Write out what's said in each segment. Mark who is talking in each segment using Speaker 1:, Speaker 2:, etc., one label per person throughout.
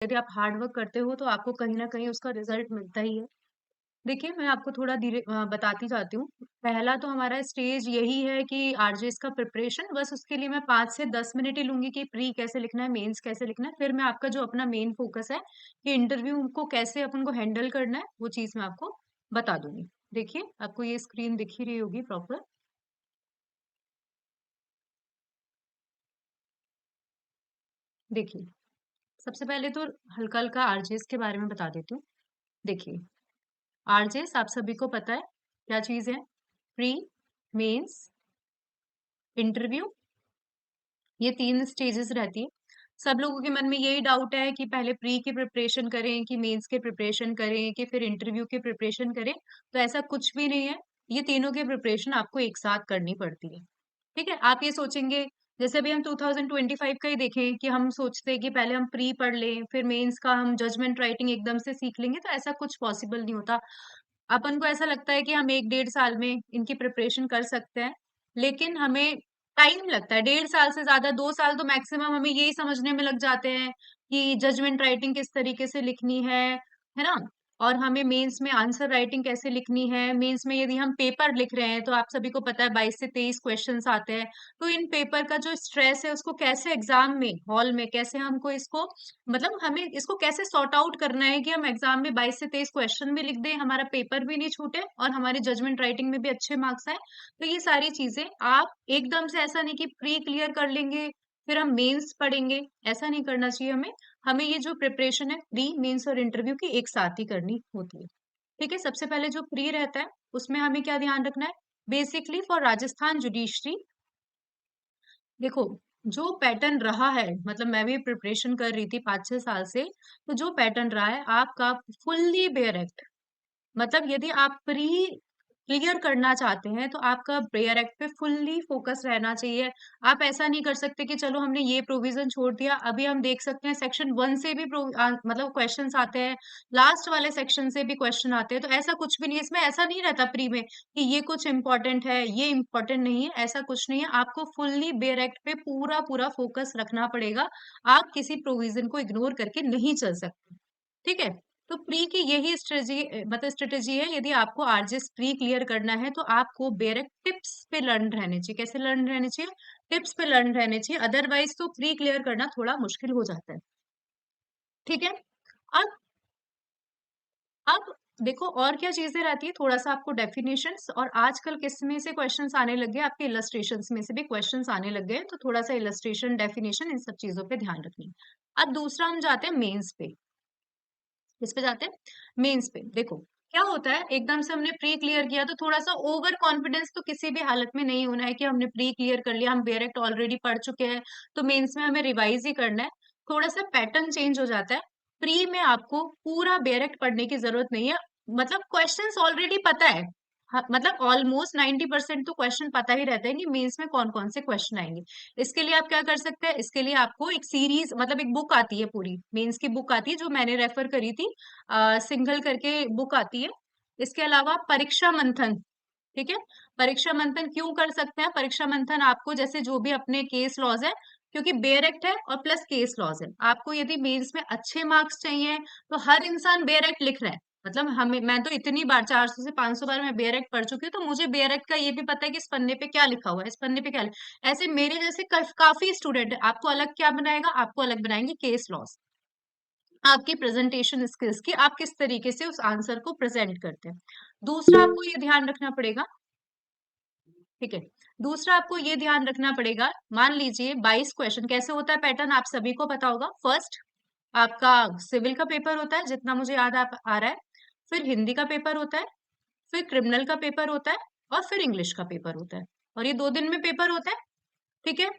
Speaker 1: यदि आप hard work करते हो तो आपको कहीं न कहीं उसका रिज़ल्ट मिलता ही है। देखिए, मैं आपको थोड़ा बताती जाती हूँ। पहला तो हमारा स्टेज यही है कि आरजेएस का प्रिपरेशन, बस उसके लिए मैं 5 से 10 मिनट ही लूँगी कि प्री कैसे लिखना है, मेंस कैसे लिखना है। फिर मैं आपका जो अपना मेन फ़ोकस है कि इंटरव्यू को कैसे अपन को हैंडल करना है, वो चीज़ मैं आपको बता दूँगी। देखिए, आपको ये स्क्रीन दिख ही रही होगी प्रॉपर। देखिए, सबसे पहले तो हल्का-हल्का आरजेएस के बारे में बता देती हूँ। देखिए, आरजेएस आप सभी को पता है, क्या चीज़ है? प्री, मेंस, इंटरव्यू, ये 3 स्टेजेस रहती है। सब लोगों के मन में यही डाउट है कि पहले प्री की प्रिपरेशन करें कि मेंस की प्रिपरेशन करें कि फिर इंटरव्यू की प्रिपरेशन करें, तो ऐसा कुछ भी नहीं है। ये तीनों की प्रिपरेशन आपको एक साथ करनी पड़ती है। ठीक है? आप ये सोचेंगे, जैसे अभी हम 2025 का ही देखें कि हम सोचते हैं कि पहले हम प्री पढ़ लें, फिर मेंस का हम जजमेंट राइटिंग एकदम से सीख लेंगे, तो ऐसा कुछ पॉसिबल नहीं होता। अपन को ऐसा लगता है कि हम 1 डेढ़ साल में इनकी प्रिपरेशन कर सकते हैं, लेकिन हमें टाइम लगता है। डेढ़ साल से ज़्यादा 2 साल तो मैक्सिमम हमें यही समझने में लग जाते हैं कि जजमेंट राइटिंग किस तरीके से लिखनी है ना? और हमें मेंस में आंसर राइटिंग कैसे लिखनी है, मेंस में यदि हम पेपर लिख रहे हैं, तो आप सभी को पता है 22 से 23 क्वेश्चन्स आते हैं। तो इन पेपर का जो स्ट्रेस है, उसको कैसे एग्ज़ाम में, हॉल में कैसे हमको इसको, मतलब हमें इसको कैसे सॉर्ट आउट करना है कि हम एग्जाम में 22 से 23 क्वेश्चन भी लिख दें, हमारा पेपर भी नहीं छूटे और हमारी जजमेंट राइटिंग में भी अच्छे मार्क्स आए। तो ये सारी चीजें आप एकदम से, ऐसा नहीं कि प्री क्लियर कर लेंगे फिर हम मेंस पढ़ेंगे, ऐसा नहीं करना चाहिए हमें। हमें ये जो प्रिपरेशन है प्री, मेंस और इंटरव्यू की एक साथ ही करनी होती है। ठीक है, सबसे पहले जो प्री रहता है उसमें हमें क्या ध्यान रखना है? बेसिकली फॉर राजस्थान जुडिशरी, देखो, जो पैटर्न रहा है, मतलब मैं भी प्रिपरेशन कर रही थी 5-6 साल से, तो जो पैटर्न रहा है आपका फुल्ली बेयर एक्ट, मतलब यदि आप प्री क्लियर करना चाहते हैं तो आपका प्रेयर एक्ट पे फुल्ली फोकस रहना चाहिए। आप ऐसा नहीं कर सकते कि चलो हमने ये प्रोविजन छोड़ दिया, अभी हम देख सकते हैं सेक्शन 1 से भी मतलब क्वेश्चंस आते हैं, लास्ट वाले सेक्शन से भी क्वेश्चन आते हैं, तो ऐसा कुछ भी नहीं है इसमें। ऐसा नहीं रहता प्री में कि ये कुछ इंपॉर्टेंट है, ये इंपॉर्टेंट नहीं है, ऐसा कुछ नहीं है। आपको फुल्ली बेयर एक्ट पे पूरा पूरा फोकस रखना पड़ेगा। आप किसी प्रोविजन को इग्नोर करके नहीं चल सकते। ठीक है? तो प्री की यही मतलब स्ट्रेटेजी है। यदि आपको आरजेएस प्री क्लियर करना है तो आपको बेरेक टिप्स पे लर्न रहने चाहिए। कैसे लर्न रहने चाहिए? टिप्स पे लर्न रहने चाहिए, अदरवाइज तो प्री क्लियर करना थोड़ा मुश्किल हो जाता है। ठीक है? अब अब देखो और क्या चीजें रहती है, थोड़ा सा आपको डेफिनेशंस, और आजकल किस में से क्वेश्चंस आने लग गए, आपके इलस्ट्रेशंस में से भी क्वेश्चंस आने लग गए, तो थोड़ा सा इलस्ट्रेशन, डेफिनेशन, इन सब चीजों पे ध्यान रखनी। अब दूसरा हम जाते हैं मेंस पे। किस पे जाते हैं? मेंस पे। देखो, क्या होता है, एकदम से हमने प्री क्लियर किया तो थोड़ा सा ओवर कॉन्फिडेंस तो किसी भी हालत में नहीं होना है कि हमने प्री क्लियर कर लिया, हम डायरेक्ट ऑलरेडी पढ़ चुके हैं, तो मेंस में हमें रिवाइज ही करना है। थोड़ा सा पैटर्न चेंज हो जाता है। प्री में आपको पूरा डायरेक्ट पढ़ने की जरूरत नहीं है, मतलब क्वेश्चंस ऑलरेडी पता है। हाँ, मतलब ऑलमोस्ट 90% तो क्वेश्चन पता ही रहता है कि मेंस में कौन कौन से क्वेश्चन आएंगे। इसके लिए आप क्या कर सकते हैं, इसके लिए आपको एक सीरीज, मतलब एक बुक आती है, पूरी मेंस की बुक आती है जो मैंने रेफर करी थी, सिंघल करके बुक आती है। इसके अलावा परीक्षा मंथन, ठीक है, परीक्षा मंथन क्यों कर सकते हैं? परीक्षा मंथन आपको, जैसे जो भी अपने केस लॉज है, क्योंकि बेयर एक्ट है और प्लस केस लॉज है, आपको यदि मेंस में अच्छे मार्क्स चाहिए तो हर इंसान बेयर एक्ट लिख रहा है। मतलब हमें, मैं तो इतनी बार 400 से 500 बार मैं बेयर एक्ट पढ़ चुकी हूँ, तो मुझे बेयर एक्ट का ये भी पता है कि इस पन्ने पे क्या लिखा हुआ है, इस पन्ने पे क्या ऐसे मेरे जैसे काफी स्टूडेंट है। आपको अलग क्या बनाएगा? आपको अलग बनाएंगे केस लॉज, आपकी प्रेजेंटेशन स्किल्स की, आप किस तरीके से उस आंसर को प्रेजेंट करते हैं। दूसरा आपको ये ध्यान रखना पड़ेगा, ठीक है, दूसरा आपको ये ध्यान रखना पड़ेगा, मान लीजिए 22 क्वेश्चन, कैसे होता है पैटर्न आप सभी को पता होगा। फर्स्ट आपका सिविल का पेपर होता है, जितना मुझे याद आ रहा है, फिर हिंदी का पेपर होता है, फिर क्रिमिनल का पेपर होता है, और फिर इंग्लिश का पेपर होता है, और ये 2 दिन में पेपर होता है। ठीक है,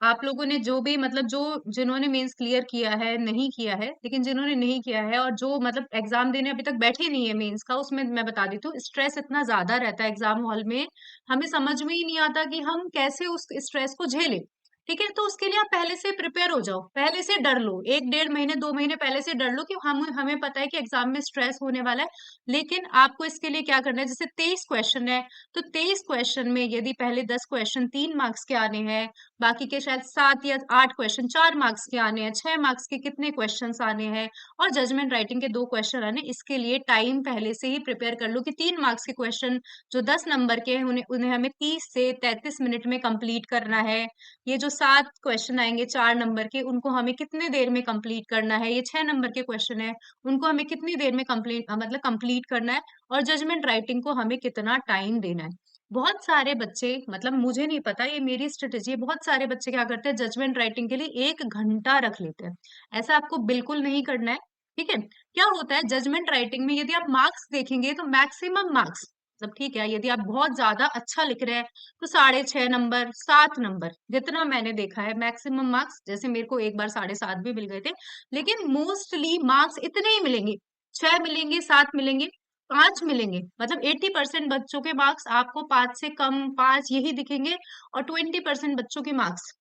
Speaker 1: आप लोगों ने जो भी, मतलब जो, जिन्होंने मेंस क्लियर किया है, नहीं किया है, लेकिन जिन्होंने नहीं किया है और जो मतलब एग्जाम देने अभी तक बैठे नहीं है मेंस का, उसमें मैं बता देती हूँ, स्ट्रेस इतना ज्यादा रहता है एग्जाम हॉल में, हमें समझ में ही नहीं आता कि हम कैसे उस स्ट्रेस को झेलें। ठीक है, तो उसके लिए आप पहले से प्रिपेयर हो जाओ, पहले से डर लो, 1 डेढ़ महीने 2 महीने पहले से डर लो कि हम हमें पता है कि एग्जाम में स्ट्रेस होने वाला है। लेकिन आपको इसके लिए क्या करना है, जैसे 23 क्वेश्चन है, तो 23 क्वेश्चन में यदि पहले 10 क्वेश्चन 3 मार्क्स के आने हैं, बाकी के शायद 7 या 8 क्वेश्चन 4 मार्क्स के आने हैं, 6 मार्क्स के कितने क्वेश्चन आने हैं, और जजमेंट राइटिंग के 2 क्वेश्चन आने, इसके लिए टाइम पहले से ही प्रिपेयर कर लो कि 3 मार्क्स के क्वेश्चन जो 10 नंबर के हैं उन्हें उन्हें हमें 30 से 33 मिनट में कंप्लीट करना है। ये जो 7 क्वेश्चन आएंगे 4 नंबर के, उनको हमें कितने देर में कंप्लीट करना है, ये 6 नंबर के क्वेश्चन है, उनको हमें कितनी देर में मतलब कंप्लीट करना है, और जजमेंट राइटिंग को हमें कितना टाइम देना है। बहुत सारे बच्चे, मतलब मुझे नहीं पता, ये मेरी स्ट्रेटेजी है, बहुत सारे बच्चे क्या करते हैं, जजमेंट राइटिंग के लिए 1 घंटा रख लेते हैं। ऐसा आपको बिल्कुल नहीं करना है। ठीक है, क्या होता है जजमेंट राइटिंग में, यदि आप मार्क्स देखेंगे तो मैक्सिमम मार्क्स, मतलब ठीक है, यदि आप बहुत ज्यादा अच्छा लिख रहे हैं तो 6.5 नंबर 7 नंबर, जितना मैंने देखा है मैक्सिमम मार्क्स, जैसे मेरे को एक बार 7.5 भी मिल गए थे, लेकिन मोस्टली मार्क्स इतने ही मिलेंगे, 6 मिलेंगे, 7 मिलेंगे, 5 मिलेंगे, मतलब 80% बच्चों के मार्क्स आपको 5 से कम, 5 यही दिखेंगे, और 20% बच्चों के मार्क्स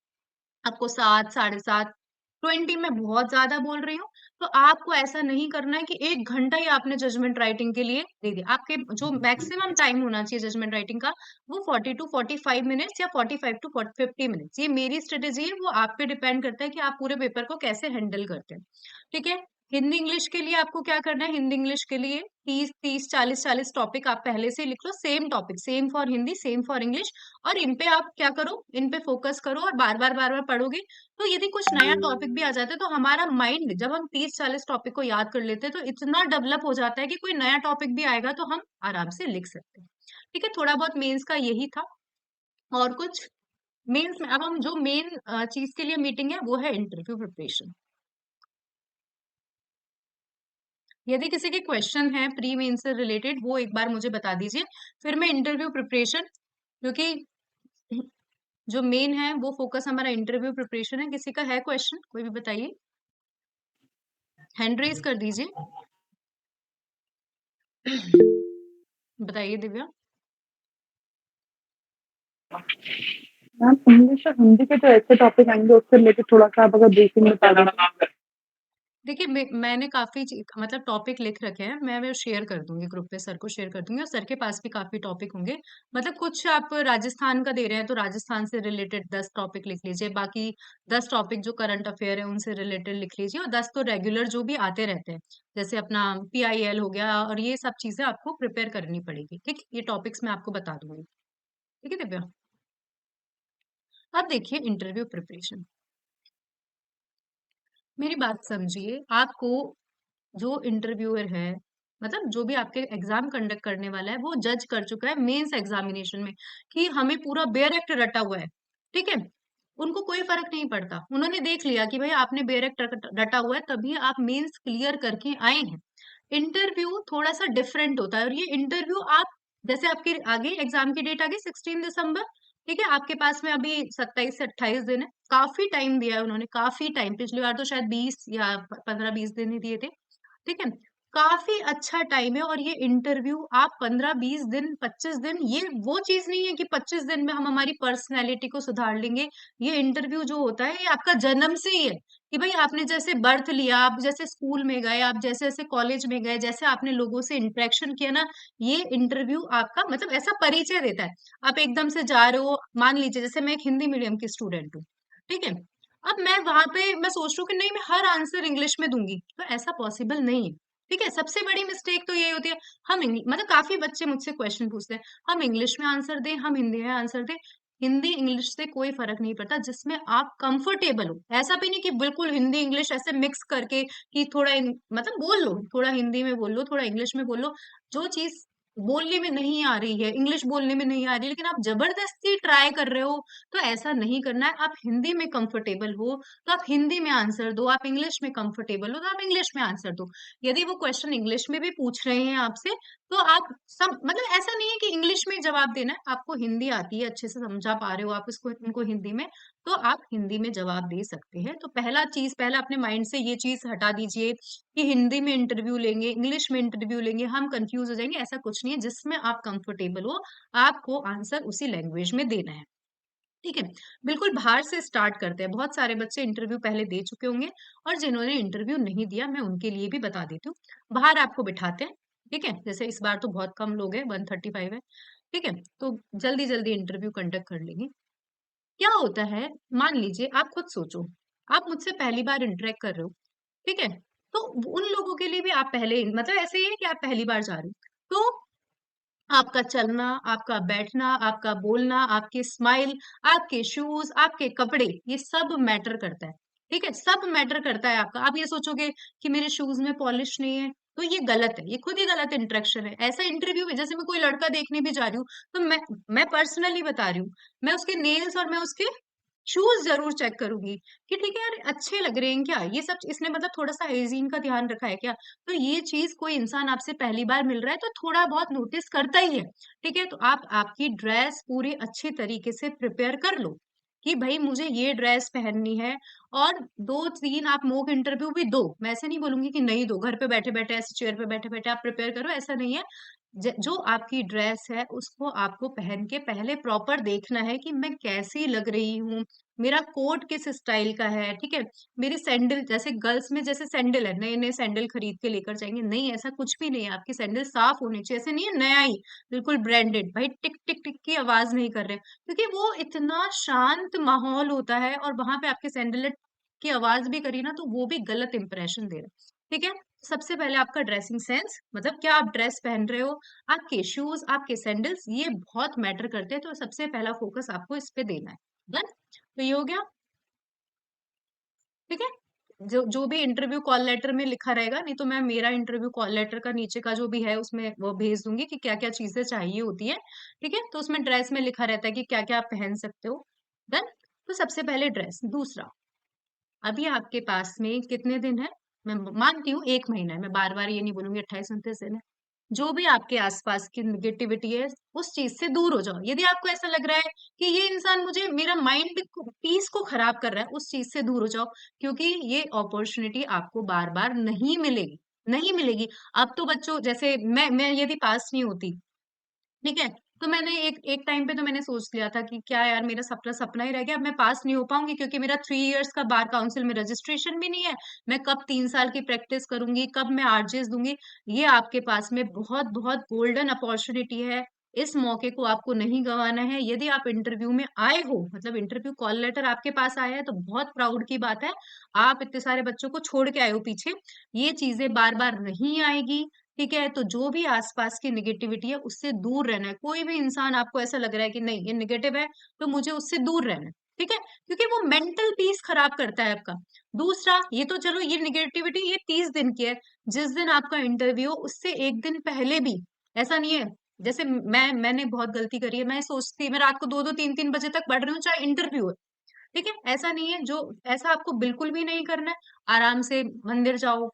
Speaker 1: आपको 7 7.5, 20 में बहुत ज्यादा बोल रही हूँ। तो आपको ऐसा नहीं करना है कि 1 घंटा ही आपने जजमेंट राइटिंग के लिए दे दिया। आपके जो मैक्सिमम टाइम होना चाहिए जजमेंट राइटिंग का, वो 40 to 45 मिनट्स या 45 to 50 मिनट्स, ये मेरी स्ट्रेटेजी है, वो आप पे डिपेंड करता है कि आप पूरे पेपर को कैसे हैंडल करते हैं। ठीक है, हिंदी इंग्लिश के लिए आपको क्या करना है, हिंदी इंग्लिश के लिए 30 30 40 40 टॉपिक आप पहले से लिख लो, same topic, same for Hindi same for English, और इन पे आप क्या करो, इन पे फोकस करो, और बार बार पढ़ोगे, तो यदि कुछ नया टॉपिक भी आ जाता है तो हमारा माइंड, जब हम 30 40 टॉपिक को याद कर लेते हैं तो इतना डेवलप हो जाता है कि कोई नया टॉपिक भी आएगा तो हम आराम से लिख सकते हैं। ठीक है, थोड़ा बहुत मेंस का यही था। और कुछ मेंस में, अब हम जो मेन चीज के लिए मीटिंग है वो है इंटरव्यू प्रिपरेशन। यदि किसी के क्वेश्चन है प्री मेन से रिलेटेड, वो एक बार मुझे बता दीजिए, फिर मैं इंटरव्यू प्रिपरेशन, क्योंकि जो मेन है वो फोकस हमारा इंटरव्यू प्रिपरेशन है। किसी का है क्वेश्चन, कोई भी बताइए, हैंड रेज कर दीजिए। बताइए दिव्या।
Speaker 2: मैम इंग्लिश और हिंदी के जो ऐसे टॉपिक आएंगे उससे रिलेटेड थोड़ा सा आप अगर ब्रीफिंग बता दें।
Speaker 1: देखिए मैंने काफी मतलब टॉपिक लिख रखे हैं, मैं वो शेयर कर दूंगी ग्रुप पे, सर को शेयर कर दूंगी, और सर के पास भी काफी टॉपिक होंगे। मतलब कुछ आप राजस्थान का दे रहे हैं तो राजस्थान से रिलेटेड 10 टॉपिक लिख लीजिए, बाकी 10 टॉपिक जो करंट अफेयर है उनसे रिलेटेड लिख लीजिए, और 10 तो रेगुलर जो भी आते रहते हैं, जैसे अपना PIL हो गया, और ये सब चीजें आपको प्रिपेयर करनी पड़ेगी। ठीक है, ये टॉपिक्स मैं आपको बता दूंगी। ठीक है दिव्या, अब देखिए इंटरव्यू प्रिपरेशन, मेरी बात समझिए। आपको जो इंटरव्यूअर है, मतलब जो भी आपके एग्जाम कंडक्ट करने वाला है, वो जज कर चुका है मेंस एग्जामिनेशन में कि हमें पूरा बेयर एक्ट रटा हुआ है। ठीक है, उनको कोई फर्क नहीं पड़ता, उन्होंने देख लिया कि भाई आपने बेयर एक्ट रटा हुआ है, तभी आप मेंस क्लियर करके आए हैं। इंटरव्यू थोड़ा सा डिफरेंट होता है, और ये इंटरव्यू आप, जैसे आपके आगे एग्जाम की डेट आ गई 16 दिसंबर, ठीक है, आपके पास में अभी 27 से 28 दिन है, काफी टाइम दिया है उन्होंने, काफी टाइम, पिछली बार तो शायद 20 या 15 20 दिन ही दिए थे। ठीक है, काफी अच्छा टाइम है, और ये इंटरव्यू आप 15 20 दिन 25 दिन, ये वो चीज नहीं है कि 25 दिन में हम हमारी पर्सनैलिटी को सुधार लेंगे। ये इंटरव्यू जो होता है ये आपका जन्म से ही है, कि भाई आपने जैसे बर्थ लिया, आप जैसे स्कूल में गए, आप जैसे जैसे कॉलेज में गए, जैसे आपने लोगों से इंटरेक्शन किया ना, ये इंटरव्यू आपका मतलब ऐसा परिचय देता है। आप एकदम से जा रहे हो, मान लीजिए जैसे मैं एक हिंदी मीडियम की स्टूडेंट हूँ, ठीक है, अब मैं वहां पे मैं सोच रही हूँ कि नहीं मैं हर आंसर इंग्लिश में दूंगी, तो ऐसा पॉसिबल नहीं है। ठीक है, सबसे बड़ी मिस्टेक तो ये होती है, हम मतलब काफी बच्चे मुझसे क्वेश्चन पूछते हैं, हम इंग्लिश में आंसर दें, हम हिंदी में आंसर दें, हिंदी इंग्लिश से कोई फर्क नहीं पड़ता, जिसमें आप कंफर्टेबल हो। ऐसा भी नहीं कि बिल्कुल हिंदी इंग्लिश ऐसे मिक्स करके कि थोड़ा मतलब बोल लो, थोड़ा हिंदी में बोल लो, थोड़ा इंग्लिश में बोल लो, जो चीज बोलने में नहीं आ रही है, इंग्लिश बोलने में नहीं आ रही, लेकिन आप जबरदस्ती ट्राई कर रहे हो, तो ऐसा नहीं करना है। आप हिंदी में कंफर्टेबल हो तो आप हिंदी में आंसर दो, आप इंग्लिश में कंफर्टेबल हो तो आप इंग्लिश में आंसर दो। यदि वो क्वेश्चन इंग्लिश में भी पूछ रहे हैं आपसे, तो आप सब, मतलब ऐसा नहीं है कि इंग्लिश में जवाब देना है, आपको हिंदी आती है, अच्छे से समझा पा रहे हो आप इसको, इनको हिंदी में, तो आप हिंदी में जवाब दे सकते हैं। तो पहला अपने माइंड से ये चीज हटा दीजिए कि हिंदी में इंटरव्यू लेंगे, इंग्लिश में इंटरव्यू लेंगे, हम कंफ्यूज हो जाएंगे, ऐसा कुछ नहीं है। जिसमें आप कंफर्टेबल हो, आपको आंसर उसी लैंग्वेज में देना है। ठीक है? बिल्कुल बाहर से स्टार्ट करते हैं। बहुत सारे बच्चे इंटरव्यू पहले दे चुके होंगे और जिन्होंने इंटरव्यू नहीं दिया, मैं उनके लिए भी बता देती हूँ। बाहर आपको बिठाते हैं, ठीक है? जैसे इस बार तो बहुत कम लोग हैं, 135 है, ठीक है? तो जल्दी-जल्दी इंटरव्यू कंडक्ट कर लेंगे। क्या होता है, मान लीजिए आप खुद सोचो, आप मुझसे पहली बार इंटरेक्ट कर रहे हो, ठीक है? तो उन लोगों के लिए भी आप पहले मतलब ऐसे ही है कि आप पहली बार जा रहे हो। तो आपका चलना, आपका बैठना, आपका बोलना, आपकी स्माइल, आपके शूज़, आपके कपड़े, ये सब मैटर करता है। ठीक है? सब मैटर करता है आपका। आप ये सोचोगे कि मेरे शूज़ में पॉलिश नहीं है, तो ये गलत है। ये खुद ही गलत इंटरेक्शन है। ऐसा इंटरव्यू में जैसे मैं कोई लड़का देखने भी जा रही हूँ, तो मैं पर्सनली बता रही हूँ, मैं उसके नेल्स और मैं उसके शूज़ ज़रूर चेक करूँगी कि ठीक है यार, अच्छे लग रहे हैं क्या? ये सब इसने मतलब थोड़ा-सा हाइजीन का ध्यान रखा है क्या? तो ये चीज़ कोई इंसान आपसे पहली बार मिल रहा है तो थोड़ा बहुत नोटिस करता ही है, ठीक है? तो आप आपकी ड्रेस पूरी अच्छी तरीके से प्रिपेयर कर लो, कि भई मुझे ये ड्रेस पहननी है और 2-3 आप मॉक इंटरव्यू भी दो। मैं ऐसे नहीं बोलूँगी कि नहीं दो, घर पे बैठे-बैठे ऐसे चेयर पे बैठे-बैठे आप प्रिपेयर करो, ऐसा नहीं है। जो आपकी ड्रेस है उसको आपको पहन के पहले प्रॉपर देखना है कि मैं कैसी लग रही हूँ, मेरा कोट किस स्टाइल का है, ठीक है? मेरी सैंडल जैसे गर्ल्स में जैसे सैंडल है, नए-नए सैंडल खरीद के लेकर जाएँगे, नहीं ऐसा कुछ भी नहीं है, आपकी सैंडल साफ होनी चाहिए, ऐसे नहीं है नया ही, बिल्कुल ब्रांडेड, भाई टिक, टिक, टिक की आवाज़ नहीं कर रहे हैं, क्योंकि वो इतना शांत माहौल होता है और वहाँ पे आपके सैंडल ने की आवाज़ भी करी ना तो वो भी गलत इंप्रेशन दे रहा है, ठीक है? सबसे पहले आपका ड्रेसिंग सेंस मतलब क्या आप ड्रेस पहन रहे हो, आपके शूज़, आपके सैंडल्स ये बहुत मैटर करते हैं, तो सबसे पहला फोकस आपको इस पे देना है। डन? तो ये हो गया, ठीक है? जो जो भी इंटरव्यू कॉल लेटर में लिखा रहेगा, नहीं तो मैं मेरा इंटरव्यू कॉल लेटर का नीचे का जो भी है उसमें वो भेज दूँगी कि क्या-क्या चीज़ें चाहिए होती हैं, ठीक है? तो उसमें ड्रेस में लिखा रहता है कि क्या-क्या आप पहन सकते हो। डन? तो सबसे पहले ड्रेस। दूसरा, अभी आपके पास में कितने दिन हैं? मैं मानती हूँ 1 महीना है, मैं बार-बार ये नहीं बोलूँगी 28-29 दिन है। जो भी आपके आस-पास की नेगेटिविटी है, उस चीज़ से दूर हो जाओ। यदि आपको ऐसा लग रहा है कि ये इंसान मुझे मेरा माइंड को पीस को खराब कर रहा है, उस चीज़ से दूर हो जाओ, क्योंकि ये अपॉर्च्युनिटी आपको बार-बार नहीं मिलेगी, नहीं मिलेगी। अब तो बच्चों जैसे मैं यदि पास नहीं होती, ठीक है? तो मैंने एक एक टाइम पे तो मैंने सोच लिया था कि क्या यार मेरा सपना सपना ही रह गया, अब मैं पास नहीं हो पाऊँगी क्योंकि मेरा 3 इयर्स का बार काउंसिल में रजिस्ट्रेशन भी नहीं है। मैं कब 3 साल की प्रैक्टिस करूँगी, कब मैं आरजेस दूँगी? ये आपके पास में बहुत-बहुत गोल्डन अपॉर्च्युनिटी है। इस मौके को आपको नहीं गँवाना है। यदि आप इंटरव्यू में आए हो, मतलब इंटरव्यू कॉल लेटर आपके पास आया है तो बहुत प्राउड की बात है। आप इतने सारे बच्चों को छोड़ के आए हो पीछे। ये चीज़ें बार-बार नहीं आएगी। ठीक है? तो जो भी आस-पास की नेगेटिविटी है, उससे दूर रहना है। कोई भी इंसान आपको ऐसा लग रहा है कि नहीं ये नेगेटिव है, तो मुझे उससे दूर रहना है। ठीक है? क्योंकि वो मेंटल पीस खराब करता है आपका। दूसरा, ये तो चलो ये नेगेटिविटी ये 30 दिन की है। जिस दिन आपका इंटरव्यू हो, उससे 1 दिन पहले भी ऐसा नहीं है जैसे मैंने बहुत गलती करी है। मैं सोचती मैं रात को 2-2 3-3 बजे तक पढ़ रही हूँ, चाहे इंटरव्यू है। ठीक है? ऐसा नहीं है जो ऐसा आपको बिल्कुल भी नहीं करना है। आराम से मंदिर जाओ,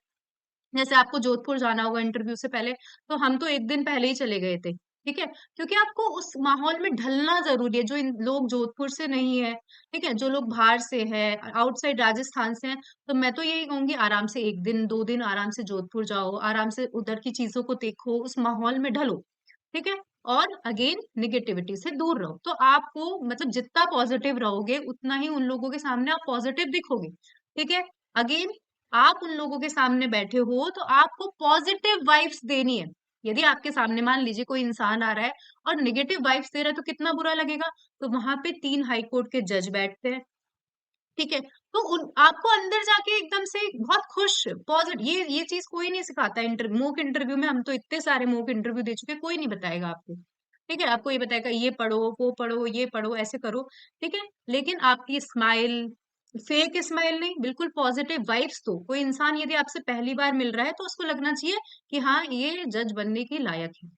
Speaker 1: जैसे आपको जोधपुर जाना होगा इंटरव्यू से पहले, तो हम तो 1 दिन पहले ही चले गए थे, ठीक है? क्योंकि आपको उस माहौल में ढलना ज़रूरी है, जो इन लोग जोधपुर से नहीं है, ठीक है? जो लोग बाहर से हैं, आउटसाइड राजस्थान से हैं, तो मैं तो यही कहूँगी आराम से 1 दिन, 2 दिन आराम से जोधपुर जाओ, आराम से उधर की चीज़ों को देखो, उस माहौल में ढलो, ठीक है? और अगेन नेगेटिविटी से दूर रहो, तो आपको मतलब जितना पॉजिटिव रहोगे, उतना ही उन लोगों के सामने आप पॉजिटिव दिखोगे, ठीक है? अगेन आप उन लोगों के सामने बैठे हो तो आपको पॉजिटिव वाइब्स देनी है। यदि आपके सामने मान लीजिए कोई इंसान आ रहा है और नेगेटिव वाइब्स दे रहा है तो कितना बुरा लगेगा। तो वहां पे 3 हाई कोर्ट के जज बैठते हैं, ठीक है? तो उन आपको अंदर जाके एकदम से बहुत खुश पॉजिटिव ये चीज कोई नहीं सिखाता। मॉक इंटरव्यू में हम तो इतने सारे मॉक इंटरव्यू दे चुके हैं, कोई नहीं बताएगा आपको। ठीक है? आपको ये बताएगा ये पढ़ो, वो पढ़ो, ये पढ़ो, ऐसे करो, ठीक है? लेकिन आपकी स्माइल फेक स्माइल नहीं, बिल्कुल पॉजिटिव वाइब्स दो। कोई इंसान यदि आपसे पहली बार मिल रहा है तो उसको लगना चाहिए कि हाँ, ये जज बनने की लायक है।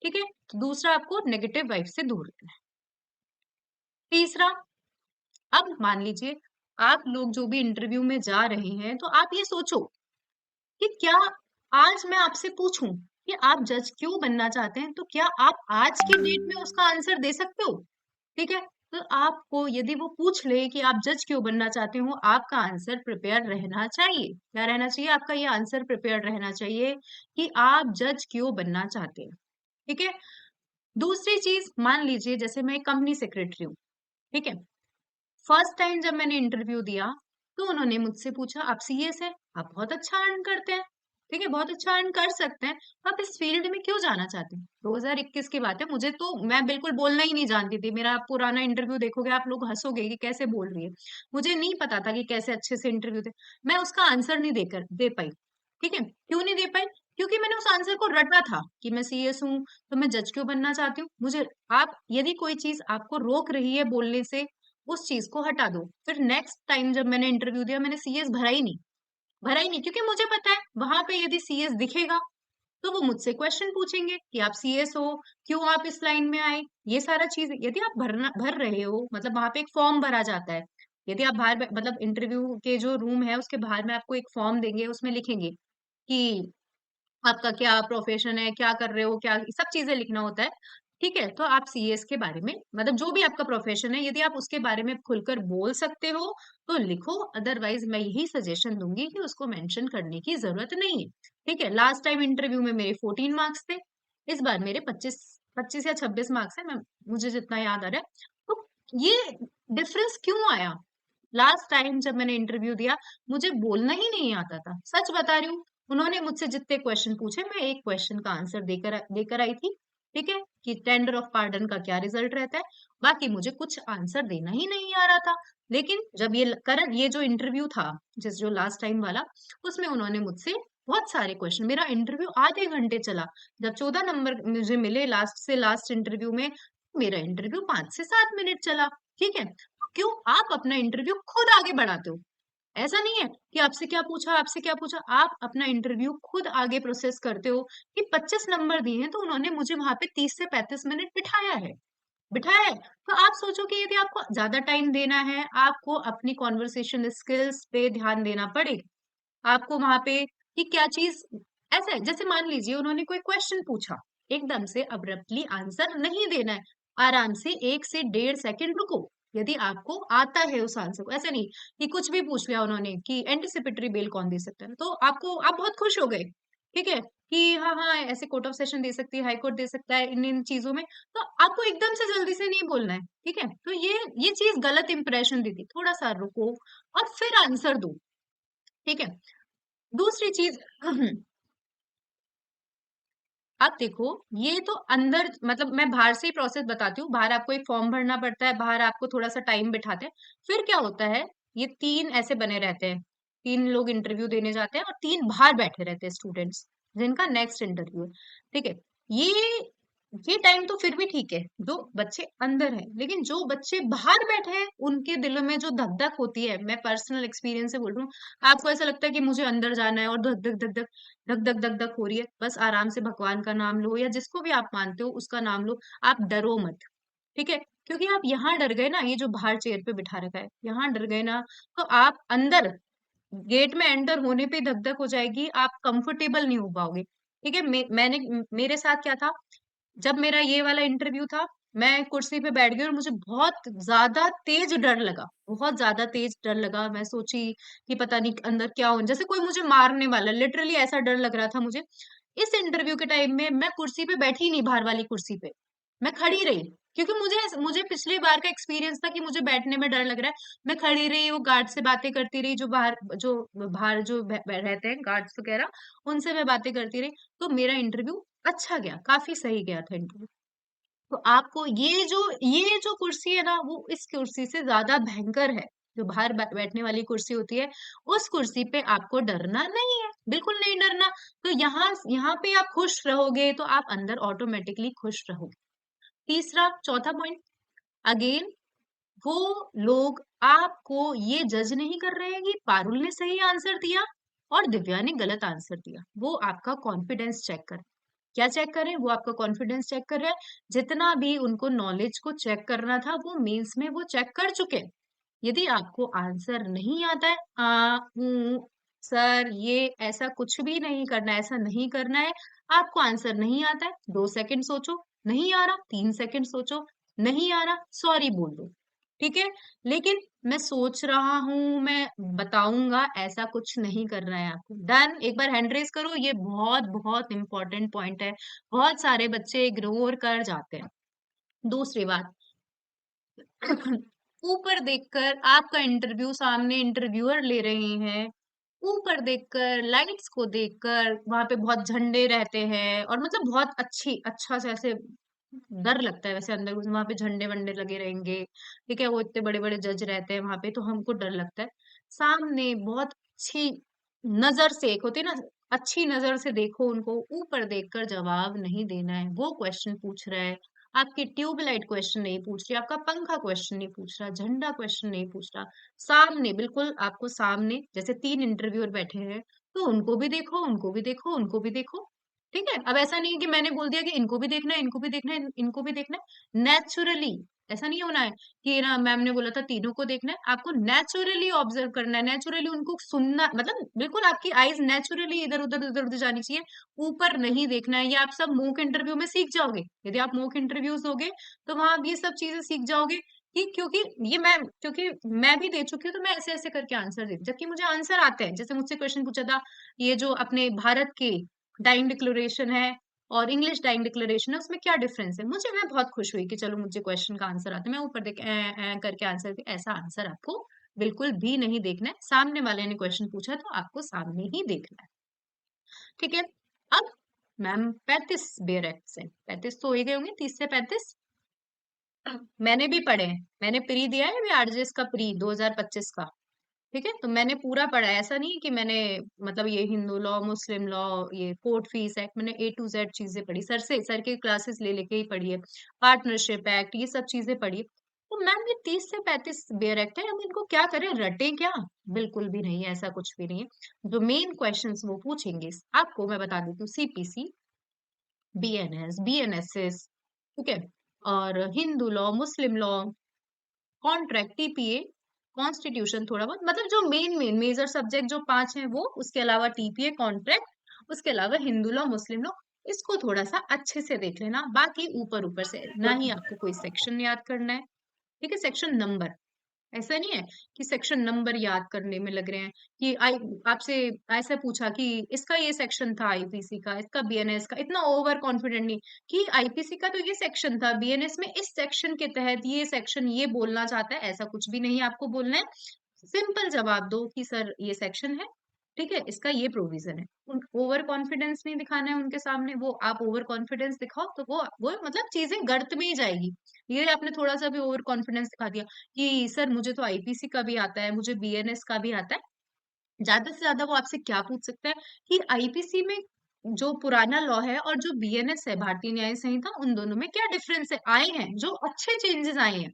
Speaker 1: ठीक है? तो दूसरा आपको नेगेटिव वाइब से दूर रखना है। तीसरा, अब मान लीजिए आप लोग जो भी इंटरव्यू में जा रहे हैं, तो आप ये सोचो कि क्या आज मैं आपसे पूछूं कि आप जज क्यों बनना चाहते हैं, तो क्या आप आज की डेट में उसका आंसर दे सकते हो? ठीक है? तो आपको यदि वो पूछ ले कि आप जज क्यों बनना चाहते हो, आपका आंसर प्रिपेयर रहना चाहिए। क्या रहना चाहिए? आपका ये आंसर प्रिपेयर रहना चाहिए कि आप जज क्यों बनना चाहते हैं। ठीक है? दूसरी चीज मान लीजिए जैसे मैं कंपनी सेक्रेटरी हूँ, ठीक है। फर्स्ट टाइम जब मैंने इंटरव्यू दिया तो उन्होंने मुझसे पूछा आप सीएस है, आप बहुत अच्छा अर्न करते हैं, ठीक है, बहुत अच्छा अर्न कर सकते हैं, आप इस फील्ड में क्यों जाना चाहते हैं? 2021 की बात है, मुझे तो मैं बिल्कुल बोलना ही नहीं जानती थी। मेरा आप पुराना इंटरव्यू देखोगे आप लोग हंसोगे कि कैसे बोल रही है। मुझे नहीं पता था कि कैसे अच्छे से इंटरव्यू दे। मैं उसका आंसर नहीं देकर दे पाई। ठीक है, क्यों नहीं दे पाई? क्योंकि मैंने उस आंसर को रटा था कि मैं सीएस हूँ तो मैं जज क्यों बनना चाहती हूँ। मुझे आप यदि कोई चीज आपको रोक रही है बोलने से, उस चीज को हटा दो। फिर नेक्स्ट टाइम जब मैंने इंटरव्यू दिया मैंने सीएस भरा ही नहीं, क्योंकि मुझे पता है वहां पे यदि सीएस दिखेगा तो वो मुझसे क्वेश्चन पूछेंगे कि आप सीएस हो, क्यों आप इस लाइन में आए। ये सारा चीज यदि आप भर रहे हो, मतलब वहां पे एक फॉर्म भरा जाता है। यदि आप बाहर मतलब इंटरव्यू के जो रूम है उसके बाहर में आपको एक फॉर्म देंगे, उसमें लिखेंगे कि आपका क्या प्रोफेशन है, क्या कर रहे हो, क्या सब चीजें लिखना होता है। ठीक है, तो आप सीएस के बारे में मतलब जो भी आपका प्रोफेशन है यदि आप उसके बारे में खुलकर बोल सकते हो तो लिखो, अदरवाइज मैं यही सजेशन दूंगी कि उसको मेंशन करने की जरूरत नहीं है। ठीक है, लास्ट टाइम इंटरव्यू में मेरे 14 मार्क्स थे, इस बार मेरे 25 या 26 मार्क्स है, मैं मुझे जितना याद आ रहा है। तो ये डिफरेंस क्यों आया? लास्ट टाइम जब मैंने इंटरव्यू दिया मुझे बोलना ही नहीं आता था, सच बता रही हूँ। उन्होंने मुझसे जितने क्वेश्चन पूछे मैं एक क्वेश्चन का आंसर देकर देकर आई थी। ठीक है, कि टेंडर ऑफ पार्डन का क्या रिजल्ट रहता है, बाकी मुझे कुछ आंसर देना ही नहीं आ रहा था। लेकिन जब ये करंट ये जो इंटरव्यू था, जिस जो लास्ट टाइम वाला, उसमें उन्होंने मुझसे बहुत सारे क्वेश्चन, मेरा इंटरव्यू आधे घंटे चला। जब 14 नंबर मुझे मिले लास्ट से लास्ट इंटरव्यू में, मेरा इंटरव्यू 5 से 7 मिनट चला। ठीक है, तो क्यों आप अपना इंटरव्यू खुद आगे बढ़ाते हो? ऐसा नहीं है कि आपसे क्या पूछा, आपसे क्या पूछा, आप अपना इंटरव्यू खुद आगे प्रोसेस करते हो। कि 25 नंबर दिए हैं तो उन्होंने मुझे वहां पे 30 से 35 मिनट बिठाया है। तो आप सोचो कि यदि आपको ज्यादा टाइम देना है, आपको अपनी कॉन्वर्सेशन स्किल्स पे ध्यान देना पड़ेगा। आपको वहां पे कि क्या चीज, ऐसा है जैसे मान लीजिए उन्होंने कोई क्वेश्चन पूछा, एकदम से अब्रप्टली आंसर नहीं देना है। आराम से 1 से 1.5 सेकंड रुको। यदि आपको आता है उस आंसर को, ऐसा नहीं कि कुछ भी पूछ लिया उन्होंने कि एंटिसिपेटरी बेल कौन दे सकता है, तो आपको आप बहुत खुश हो गए। ठीक है, कि हाँ हाँ ऐसे कोर्ट ऑफ सेशन दे सकती है, हाई कोर्ट दे सकता है, इन इन चीजों में। तो आपको एकदम से जल्दी से नहीं बोलना है। ठीक है, तो ये चीज गलत इंप्रेशन दी थी, थोड़ा सा रुको और फिर आंसर दो। ठीक है, दूसरी चीज अब देखो, ये तो अंदर मतलब मैं बाहर से ही प्रोसेस बताती हूँ। बाहर आपको एक फॉर्म भरना पड़ता है, बाहर आपको थोड़ा सा टाइम बिठाते हैं। फिर क्या होता है, ये 3 ऐसे बने रहते हैं, 3 लोग इंटरव्यू देने जाते हैं और 3 बाहर बैठे रहते हैं स्टूडेंट्स, जिनका नेक्स्ट इंटरव्यू है। ठीक है, ये ये टाइम तो फिर भी ठीक है जो बच्चे अंदर हैं, लेकिन जो बच्चे बाहर बैठे हैं उनके दिलों में जो धक धक होती है, मैं पर्सनल एक्सपीरियंस से बोल रही हूँ। आपको ऐसा लगता है कि मुझे अंदर जाना है और धक धक धक धक धक धक धक धक हो रही है, बस आराम से भगवान का नाम लो या जिसको भी आप मानते हो उसका नाम लो। आप डरो मत। ठीक है, क्योंकि आप यहाँ डर गए ना, ये जो बाहर चेयर पे बिठा रखा है यहाँ डर गए ना, तो आप अंदर गेट में एंटर होने पे धक धक हो जाएगी, आप कंफर्टेबल नहीं हो पाओगे। ठीक है, मेरे साथ क्या था, जब मेरा ये वाला इंटरव्यू था, मैं कुर्सी पे बैठ गई और मुझे बहुत ज्यादा तेज डर लगा, बहुत ज्यादा तेज डर लगा। मैं सोची कि पता नहीं अंदर क्या हो, जैसे कोई मुझे मारने वाला, लिटरली ऐसा डर लग रहा था मुझे। इस इंटरव्यू के टाइम में मैं कुर्सी पे बैठी नहीं, बाहर वाली कुर्सी पे मैं खड़ी रही। क्योंकि मुझे मुझे पिछली बार का एक्सपीरियंस था कि मुझे बैठने में डर लग रहा है। मैं खड़ी रही, वो गार्ड से बातें करती रही, जो रहते हैं गार्ड्स वगैरह, उनसे मैं बातें करती रही। तो मेरा इंटरव्यू अच्छा गया, काफी सही गया था इंटरव्यू। तो आपको ये जो कुर्सी है ना, वो इस कुर्सी से ज्यादा भयंकर है। जो बाहर बैठने वाली कुर्सी होती है, उस कुर्सी पे आपको डरना नहीं है, बिल्कुल नहीं डरना। तो यहाँ यहाँ पे आप खुश रहोगे तो आप अंदर ऑटोमेटिकली खुश रहोगे। तीसरा चौथा पॉइंट, अगेन वो लोग आपको ये जज नहीं कर रहे हैं कि पारुल ने सही आंसर दिया और दिव्या ने गलत आंसर दिया। वो आपका कॉन्फिडेंस चेक कर, क्या चेक करें, वो आपका कॉन्फिडेंस चेक कर रहे हैं। जितना भी उनको नॉलेज को चेक करना था वो मेंस में वो चेक कर चुके हैं। यदि आपको आंसर नहीं आता है, सर ये ऐसा कुछ भी नहीं करना है, ऐसा नहीं करना है, आपको आंसर नहीं आता है, 2 सेकंड सोचो, नहीं आ रहा 3 सेकंड सोचो, नहीं आ रहा सॉरी बोल दो। ठीक है, लेकिन मैं सोच रहा हूं, मैं बताऊंगा, ऐसा कुछ नहीं करना है आपको। डन, एक बार हैंड रेस करो, ये बहुत बहुत इंपॉर्टेंट पॉइंट है, बहुत सारे बच्चे इग्नोर कर जाते हैं। दूसरी बात ऊपर देखकर आपका इंटरव्यू सामने इंटरव्यूअर ले रहे हैं, ऊपर देखकर लाइट्स को देखकर वहां पे बहुत झंडे रहते हैं और मतलब बहुत अच्छा से ऐसे डर लगता है वैसे अंदर वहां पे झंडे वंडे लगे रहेंगे। ठीक है, वो इतने बड़े बड़े जज रहते हैं वहां पे तो हमको डर लगता है। सामने बहुत अच्छी नजर से एक होती है ना, अच्छी नजर से देखो उनको, ऊपर देखकर जवाब नहीं देना है। वो क्वेश्चन पूछ रहा है, आपकी ट्यूबलाइट क्वेश्चन नहीं पूछ रही, आपका पंखा क्वेश्चन नहीं पूछ रहा, झंडा क्वेश्चन नहीं पूछ रहा। सामने बिल्कुल आपको सामने जैसे 3 इंटरव्यूअर बैठे हैं, तो उनको भी देखो, उनको भी देखो, उनको भी देखो। ठीक है, अब ऐसा नहीं है कि मैंने बोल दिया कि इनको भी देखना है, इनको भी देखना है, इनको भी देखना है। नेचुरली ऐसा नहीं होना है कि ना मैम ने बोला था तीनों को देखना है, आपको नेचुरली ऑब्जर्व करना है, नेचुरली उनको सुनना, मतलब बिल्कुल आपकी आईज नेचुरली इधर उधर जानी चाहिए, ऊपर नहीं देखना है। ये आप सब मॉक इंटरव्यू में सीख जाओगे, यदि आप मॉक इंटरव्यूज दोगे तो वहां आप ये सब चीजें सीख जाओगे कि क्योंकि मैं भी दे चुकी हूँ तो मैं ऐसे ऐसे करके आंसर देती, जबकि मुझे आंसर आते हैं। जैसे मुझसे क्वेश्चन पूछा था, ये जो अपने भारत के डाइंग डिक्लेरेशन है और इंग्लिश डाइंग डिक्लेरेशन है, उसमें क्या डिफरेंस है, मैं बहुत खुश हुई कि चलो मुझे क्वेश्चन का आंसर आता है। मैं ऊपर देख करके आंसर दी, ऐसा आंसर आपको बिल्कुल भी नहीं देखना है। सामने वाले ने क्वेश्चन पूछा तो आपको सामने ही देखना है। ठीक है, अब मैम 35 बेयर एक्ट्स हैं, 35 तो हो ही गए होंगे, 30 से 35 मैंने भी पढ़े हैं। मैंने प्री दिया है अभी आरजेएस का, प्री 2025 का। ठीक है, तो मैंने पूरा पढ़ा है, ऐसा नहीं है कि मैंने मतलब ये हिंदू लॉ, मुस्लिम लॉ, ये कोर्ट फीस एक्ट, मैंने ए टू जेड चीजें पढ़ी, सर के क्लासेस ले लेके ही पढ़ी है। पार्टनरशिप एक्ट, ये सब चीजें पढ़ी है। तो मैम ये 30 से 35 बेयर एक्ट है, हम इनको क्या करें, रटे क्या? बिल्कुल भी नहीं है, ऐसा कुछ भी नहीं है। जो मेन क्वेश्चंस वो पूछेंगे आपको मैं बता देती हूँ, सीपीसी, बीएनएस, बीएनएसएस, ठीक है, और हिंदू लॉ, मुस्लिम लॉ, कॉन्ट्रैक्ट, टीपीए, कॉन्स्टिट्यूशन, थोड़ा बहुत, मतलब जो मेन मेजर सब्जेक्ट जो 5 हैं वो, उसके अलावा टीपीए, कॉन्ट्रैक्ट, उसके अलावा हिंदू लॉ, मुस्लिम लॉ, इसको थोड़ा सा अच्छे से देख लेना। बाकी ऊपर ऊपर से ना ही आपको कोई सेक्शन याद करना है। ठीक है, सेक्शन नंबर, ऐसा नहीं है कि सेक्शन नंबर याद करने में लग रहे हैं कि आई आपसे ऐसा पूछा कि इसका ये सेक्शन था आईपीसी का, इसका बीएनएस का, इतना ओवर कॉन्फिडेंट नहीं कि आईपीसी का तो ये सेक्शन था, बीएनएस में इस सेक्शन के तहत ये सेक्शन ये बोलना चाहता है, ऐसा कुछ भी नहीं आपको बोलना है। सिंपल जवाब दो कि सर ये सेक्शन है, ठीक है, इसका ये प्रोविजन है। ओवर कॉन्फिडेंस नहीं दिखाना है उनके सामने, वो आप ओवर कॉन्फिडेंस दिखाओ तो वो मतलब चीजें गर्त में ही जाएगी। ये आपने थोड़ा सा भी ओवर कॉन्फिडेंस दिखा दिया कि सर मुझे तो आईपीसी का भी आता है, मुझे बीएनएस का भी आता है, ज्यादा से ज्यादा वो आपसे क्या पूछ सकता है कि आईपीसी में जो पुराना लॉ है और जो बीएनएस है, भारतीय न्याय संहिता, उन दोनों में क्या डिफरेंस है, आए हैं जो अच्छे चेंजेस आए हैं।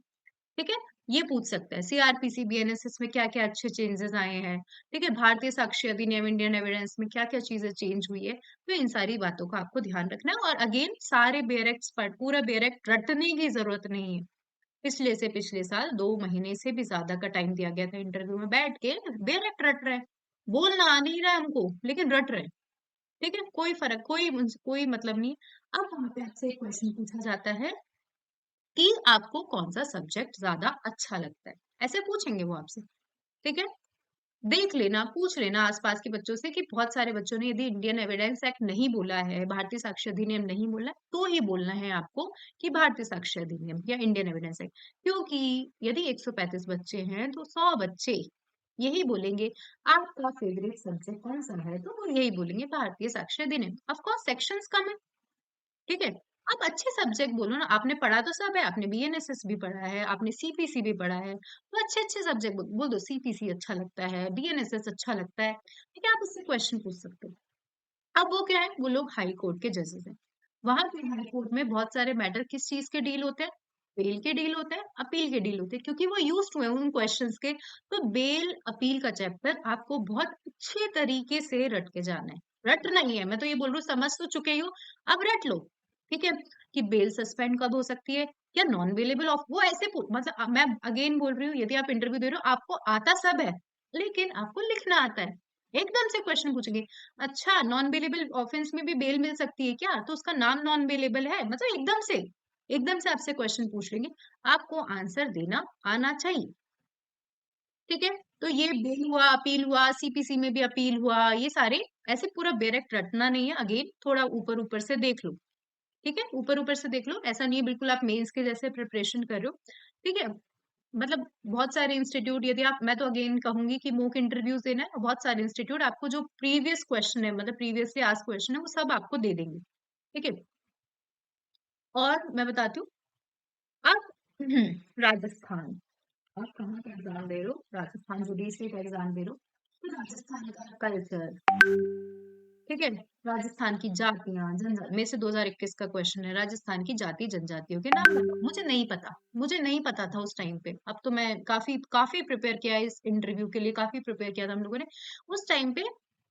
Speaker 1: ठीक है, ये पूछ सकता है सीआरपीसी, बीएनएसएस में क्या क्या अच्छे चेंजेस आए हैं। ठीक है, भारतीय साक्ष्य अधिनियम, इंडियन एविडेंस में क्या क्या चीजें चेंज हुई है, तो इन सारी बातों का आपको ध्यान रखना है। और अगेन सारे बेयर एक्ट्स पर पूरा बेयर एक्ट रटने की जरूरत नहीं है। पिछले से पिछले साल 2 महीने से भी ज्यादा का टाइम दिया गया था, इंटरव्यू में बैठ के बेयर एक्ट रट रहे हैं। बोलना आ नहीं रहा है हमको लेकिन रट रहे हैं। ठीक है, कोई फर्क, कोई मतलब नहीं है। अब वहां पे आपसे एक क्वेश्चन पूछा जाता है कि आपको कौन सा सब्जेक्ट ज्यादा अच्छा लगता है, ऐसे पूछेंगे वो आपसे। ठीक है, देख लेना, पूछ लेना आसपास के बच्चों से कि बहुत सारे बच्चों ने यदि इंडियन एविडेंस एक्ट नहीं बोला है, भारतीय साक्ष्य अधिनियम नहीं बोला है, तो ही बोलना है आपको कि भारतीय साक्ष्य अधिनियम या इंडियन एविडेंस एक्ट। क्योंकि यदि 135 बच्चे हैं तो 100 बच्चे यही बोलेंगे आपका फेवरेट सब्जेक्ट कौन सा है, तो वो यही बोलेंगे भारतीय साक्ष्य अधिनियम। ऑफ कोर्स सेक्शंस कम है, ठीक है, आप अच्छे सब्जेक्ट बोलो ना, आपने पढ़ा तो सब है, आपने बीएनएसएस भी पढ़ा है, आपने सीपीसी भी पढ़ा है, तो अच्छे अच्छे सब्जेक्ट बोल दो, सीपीसी अच्छा लगता है, बीएनएसएस अच्छा लगता है। ठीक है, आप उससे क्वेश्चन पूछ सकते हो। अब वो क्या है, वो लोग हाई कोर्ट के जजेस हैं, वहां पे हाई कोर्ट में बहुत सारे मैटर किस चीज के डील होते हैं, बेल के डील होते हैं, अपील के डील होते हैं, क्योंकि वो यूज हुए हैं उन क्वेश्चंस के। तो बेल अपील का चैप्टर आपको बहुत अच्छे तरीके से रट के जाना है। रटना ही है, मैं तो ये बोल रही हूँ, समझ तो चुके ही हो, अब रट लो। ठीक है, कि बेल सस्पेंड कब हो सकती है, या नॉन बेलेबल ऑफ, वो ऐसे मतलब मैं अगेन बोल रही हूँ, यदि आप इंटरव्यू दे रहे हो आपको आता सब है, लेकिन आपको लिखना आता है। एकदम से क्वेश्चन पूछेंगे, अच्छा नॉन बेलेबल ऑफेंस में भी बेल मिल सकती है क्या, तो उसका नाम नॉन बेलेबल है, मतलब एकदम से आपसे क्वेश्चन पूछ लेंगे, आपको आंसर देना आना चाहिए। ठीक है, तो ये बेल हुआ, अपील हुआ, सीपीसी में भी अपील हुआ, ये सारे ऐसे पूरा डायरेक्ट रटना नहीं है, अगेन थोड़ा ऊपर ऊपर से देख लो। ठीक है, ऊपर ऊपर से देख लो, ऐसा नहीं है बिल्कुल आप मेंस के जैसे प्रिपरेशन कर रहे हो। ठीक है, मतलब बहुत सारे इंस्टीट्यूट, यदि आप, मैं तो अगेन कहूंगी कि मॉक इंटरव्यूज देना है, और बहुत सारे इंस्टीट्यूट आपको जो प्रीवियस क्वेश्चन है, मतलब प्रीवियसली आस्क क्वेश्चन है, वो सब आपको दे देंगे। ठीक है। और मैं बताती हूँ, आप राजस्थान, आप कहाँ का एग्जाम दे रहे हो? राजस्थान जुडिशरी का एग्जाम दे रहे हो, तो राजस्थान का कल्चर, ठीक है, राजस्थान की जातियां जनजाति, मेरे से 2021 का क्वेश्चन है, राजस्थान की जाति जनजातियों के नाम बताओ। मुझे नहीं पता, मुझे नहीं पता था उस टाइम पे। अब तो मैं काफी काफी प्रिपेयर किया है इस इंटरव्यू के लिए, काफी प्रिपेयर किया था हम लोगों ने। उस टाइम पे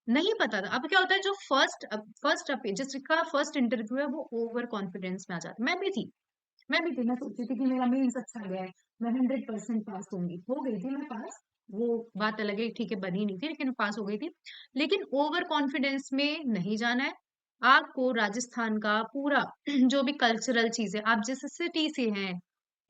Speaker 1: नहीं पता था। अब क्या होता है, जो फर्स्ट अप जिसका फर्स्ट इंटरव्यू है, वो ओवर कॉन्फिडेंस में आ जाता है। मैं भी थी, मैं सोचती थी कि मेरा मेंस अच्छा गया है, मैं 100% पास होंगी, हो गई थी मैं पास। वो बात अलग है, ठीक है, बनी नहीं थी लेकिन पास हो गई थी। लेकिन ओवर कॉन्फिडेंस में नहीं जाना है। आपको राजस्थान का पूरा जो भी कल्चरल चीज है, आप जिस सिटी से हैं,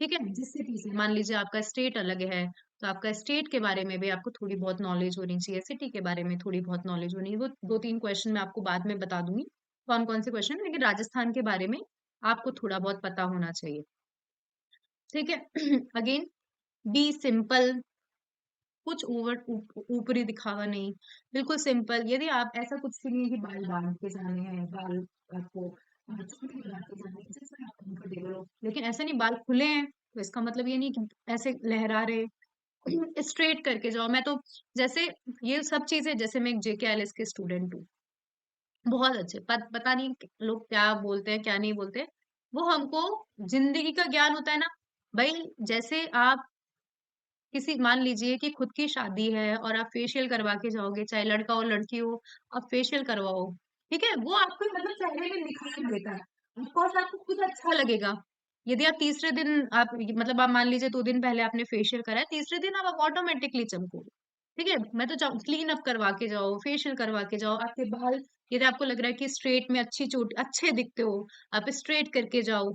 Speaker 1: ठीक है, जिस सिटी से, मान लीजिए आपका स्टेट अलग है, तो आपका स्टेट के बारे में भी आपको थोड़ी बहुत नॉलेज होनी चाहिए, सिटी के बारे में थोड़ी बहुत नॉलेज होनी है। वो 2-3 क्वेश्चन मैं आपको बाद में बता दूंगी कौन कौन से क्वेश्चन, लेकिन राजस्थान के बारे में आपको थोड़ा बहुत पता होना चाहिए। ठीक है। अगेन, बी सिंपल, कुछ ऊपरी दिखावा नहीं, बिल्कुल सिंपल। यदि आप, ऐसा कुछ भी नहीं है कि बाल बांध के जाने हैं, बाल आपको छोटे बना के जाने हैं, जिसमें आप कंफर्टेबल हो, लेकिन ऐसे नहीं बाल खुले हैं तो इसका मतलब ये नहीं कि ऐसे लहरा रहे। स्ट्रेट करके जाओ। मैं तो, जैसे ये सब चीजें, जैसे मैं एक JKILS के स्टूडेंट हूँ, बहुत अच्छे, पता नहीं लोग क्या बोलते हैं क्या नहीं बोलते, वो हमको जिंदगी का ज्ञान होता है ना भाई। जैसे आप किसी, मान लीजिए कि खुद की शादी है और आप फेशियल करवा के जाओगे, चाहे लड़का हो लड़की हो, आप फेशियल करवाओ, ठीक है, वो आपको मतलब चेहरे में निखार देता है, ऑफकोर्स आपको खुद अच्छा लगेगा। यदि आप तीसरे दिन, आप मतलब आप मान लीजिए 2 दिन पहले आपने फेशियल करा है, तीसरे दिन आप ऑटोमेटिकली चमकोगे। ठीक है, मैं तो क्लीन अप करवा के जाओ, फेशियल करवा के जाओ, आपके बाल, यदि आपको लग रहा है कि स्ट्रेट में अच्छी चोटी अच्छे दिखते हो, आप स्ट्रेट करके जाओ।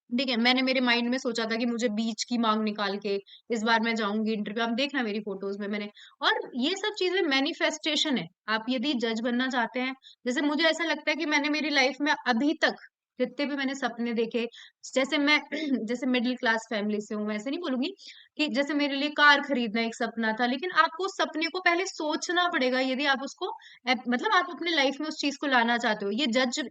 Speaker 1: ठीक है, मैंने मेरे माइंड में सोचा था कि मुझे बीच की मांग निकाल के इस बार मैं जाऊंगी इंटरव्यू, आप देखना मेरी फोटोज में मैंने। और ये सब चीजें मैनिफेस्टेशन है। आप यदि जज बनना चाहते हैं, जैसे मुझे ऐसा लगता है कि मैंने मेरी लाइफ में अभी तक जितने भी मैंने सपने देखे, जैसे मैं जैसे मिडिल क्लास फैमिली से हूँ, मैं ऐसे नहीं बोलूंगी कि जैसे मेरे लिए कार खरीदना एक सपना था, लेकिन आपको उस सपने को पहले सोचना पड़ेगा, यदि आप उसको मतलब आप अपने लाइफ में उस चीज को लाना चाहते हो। ये जज,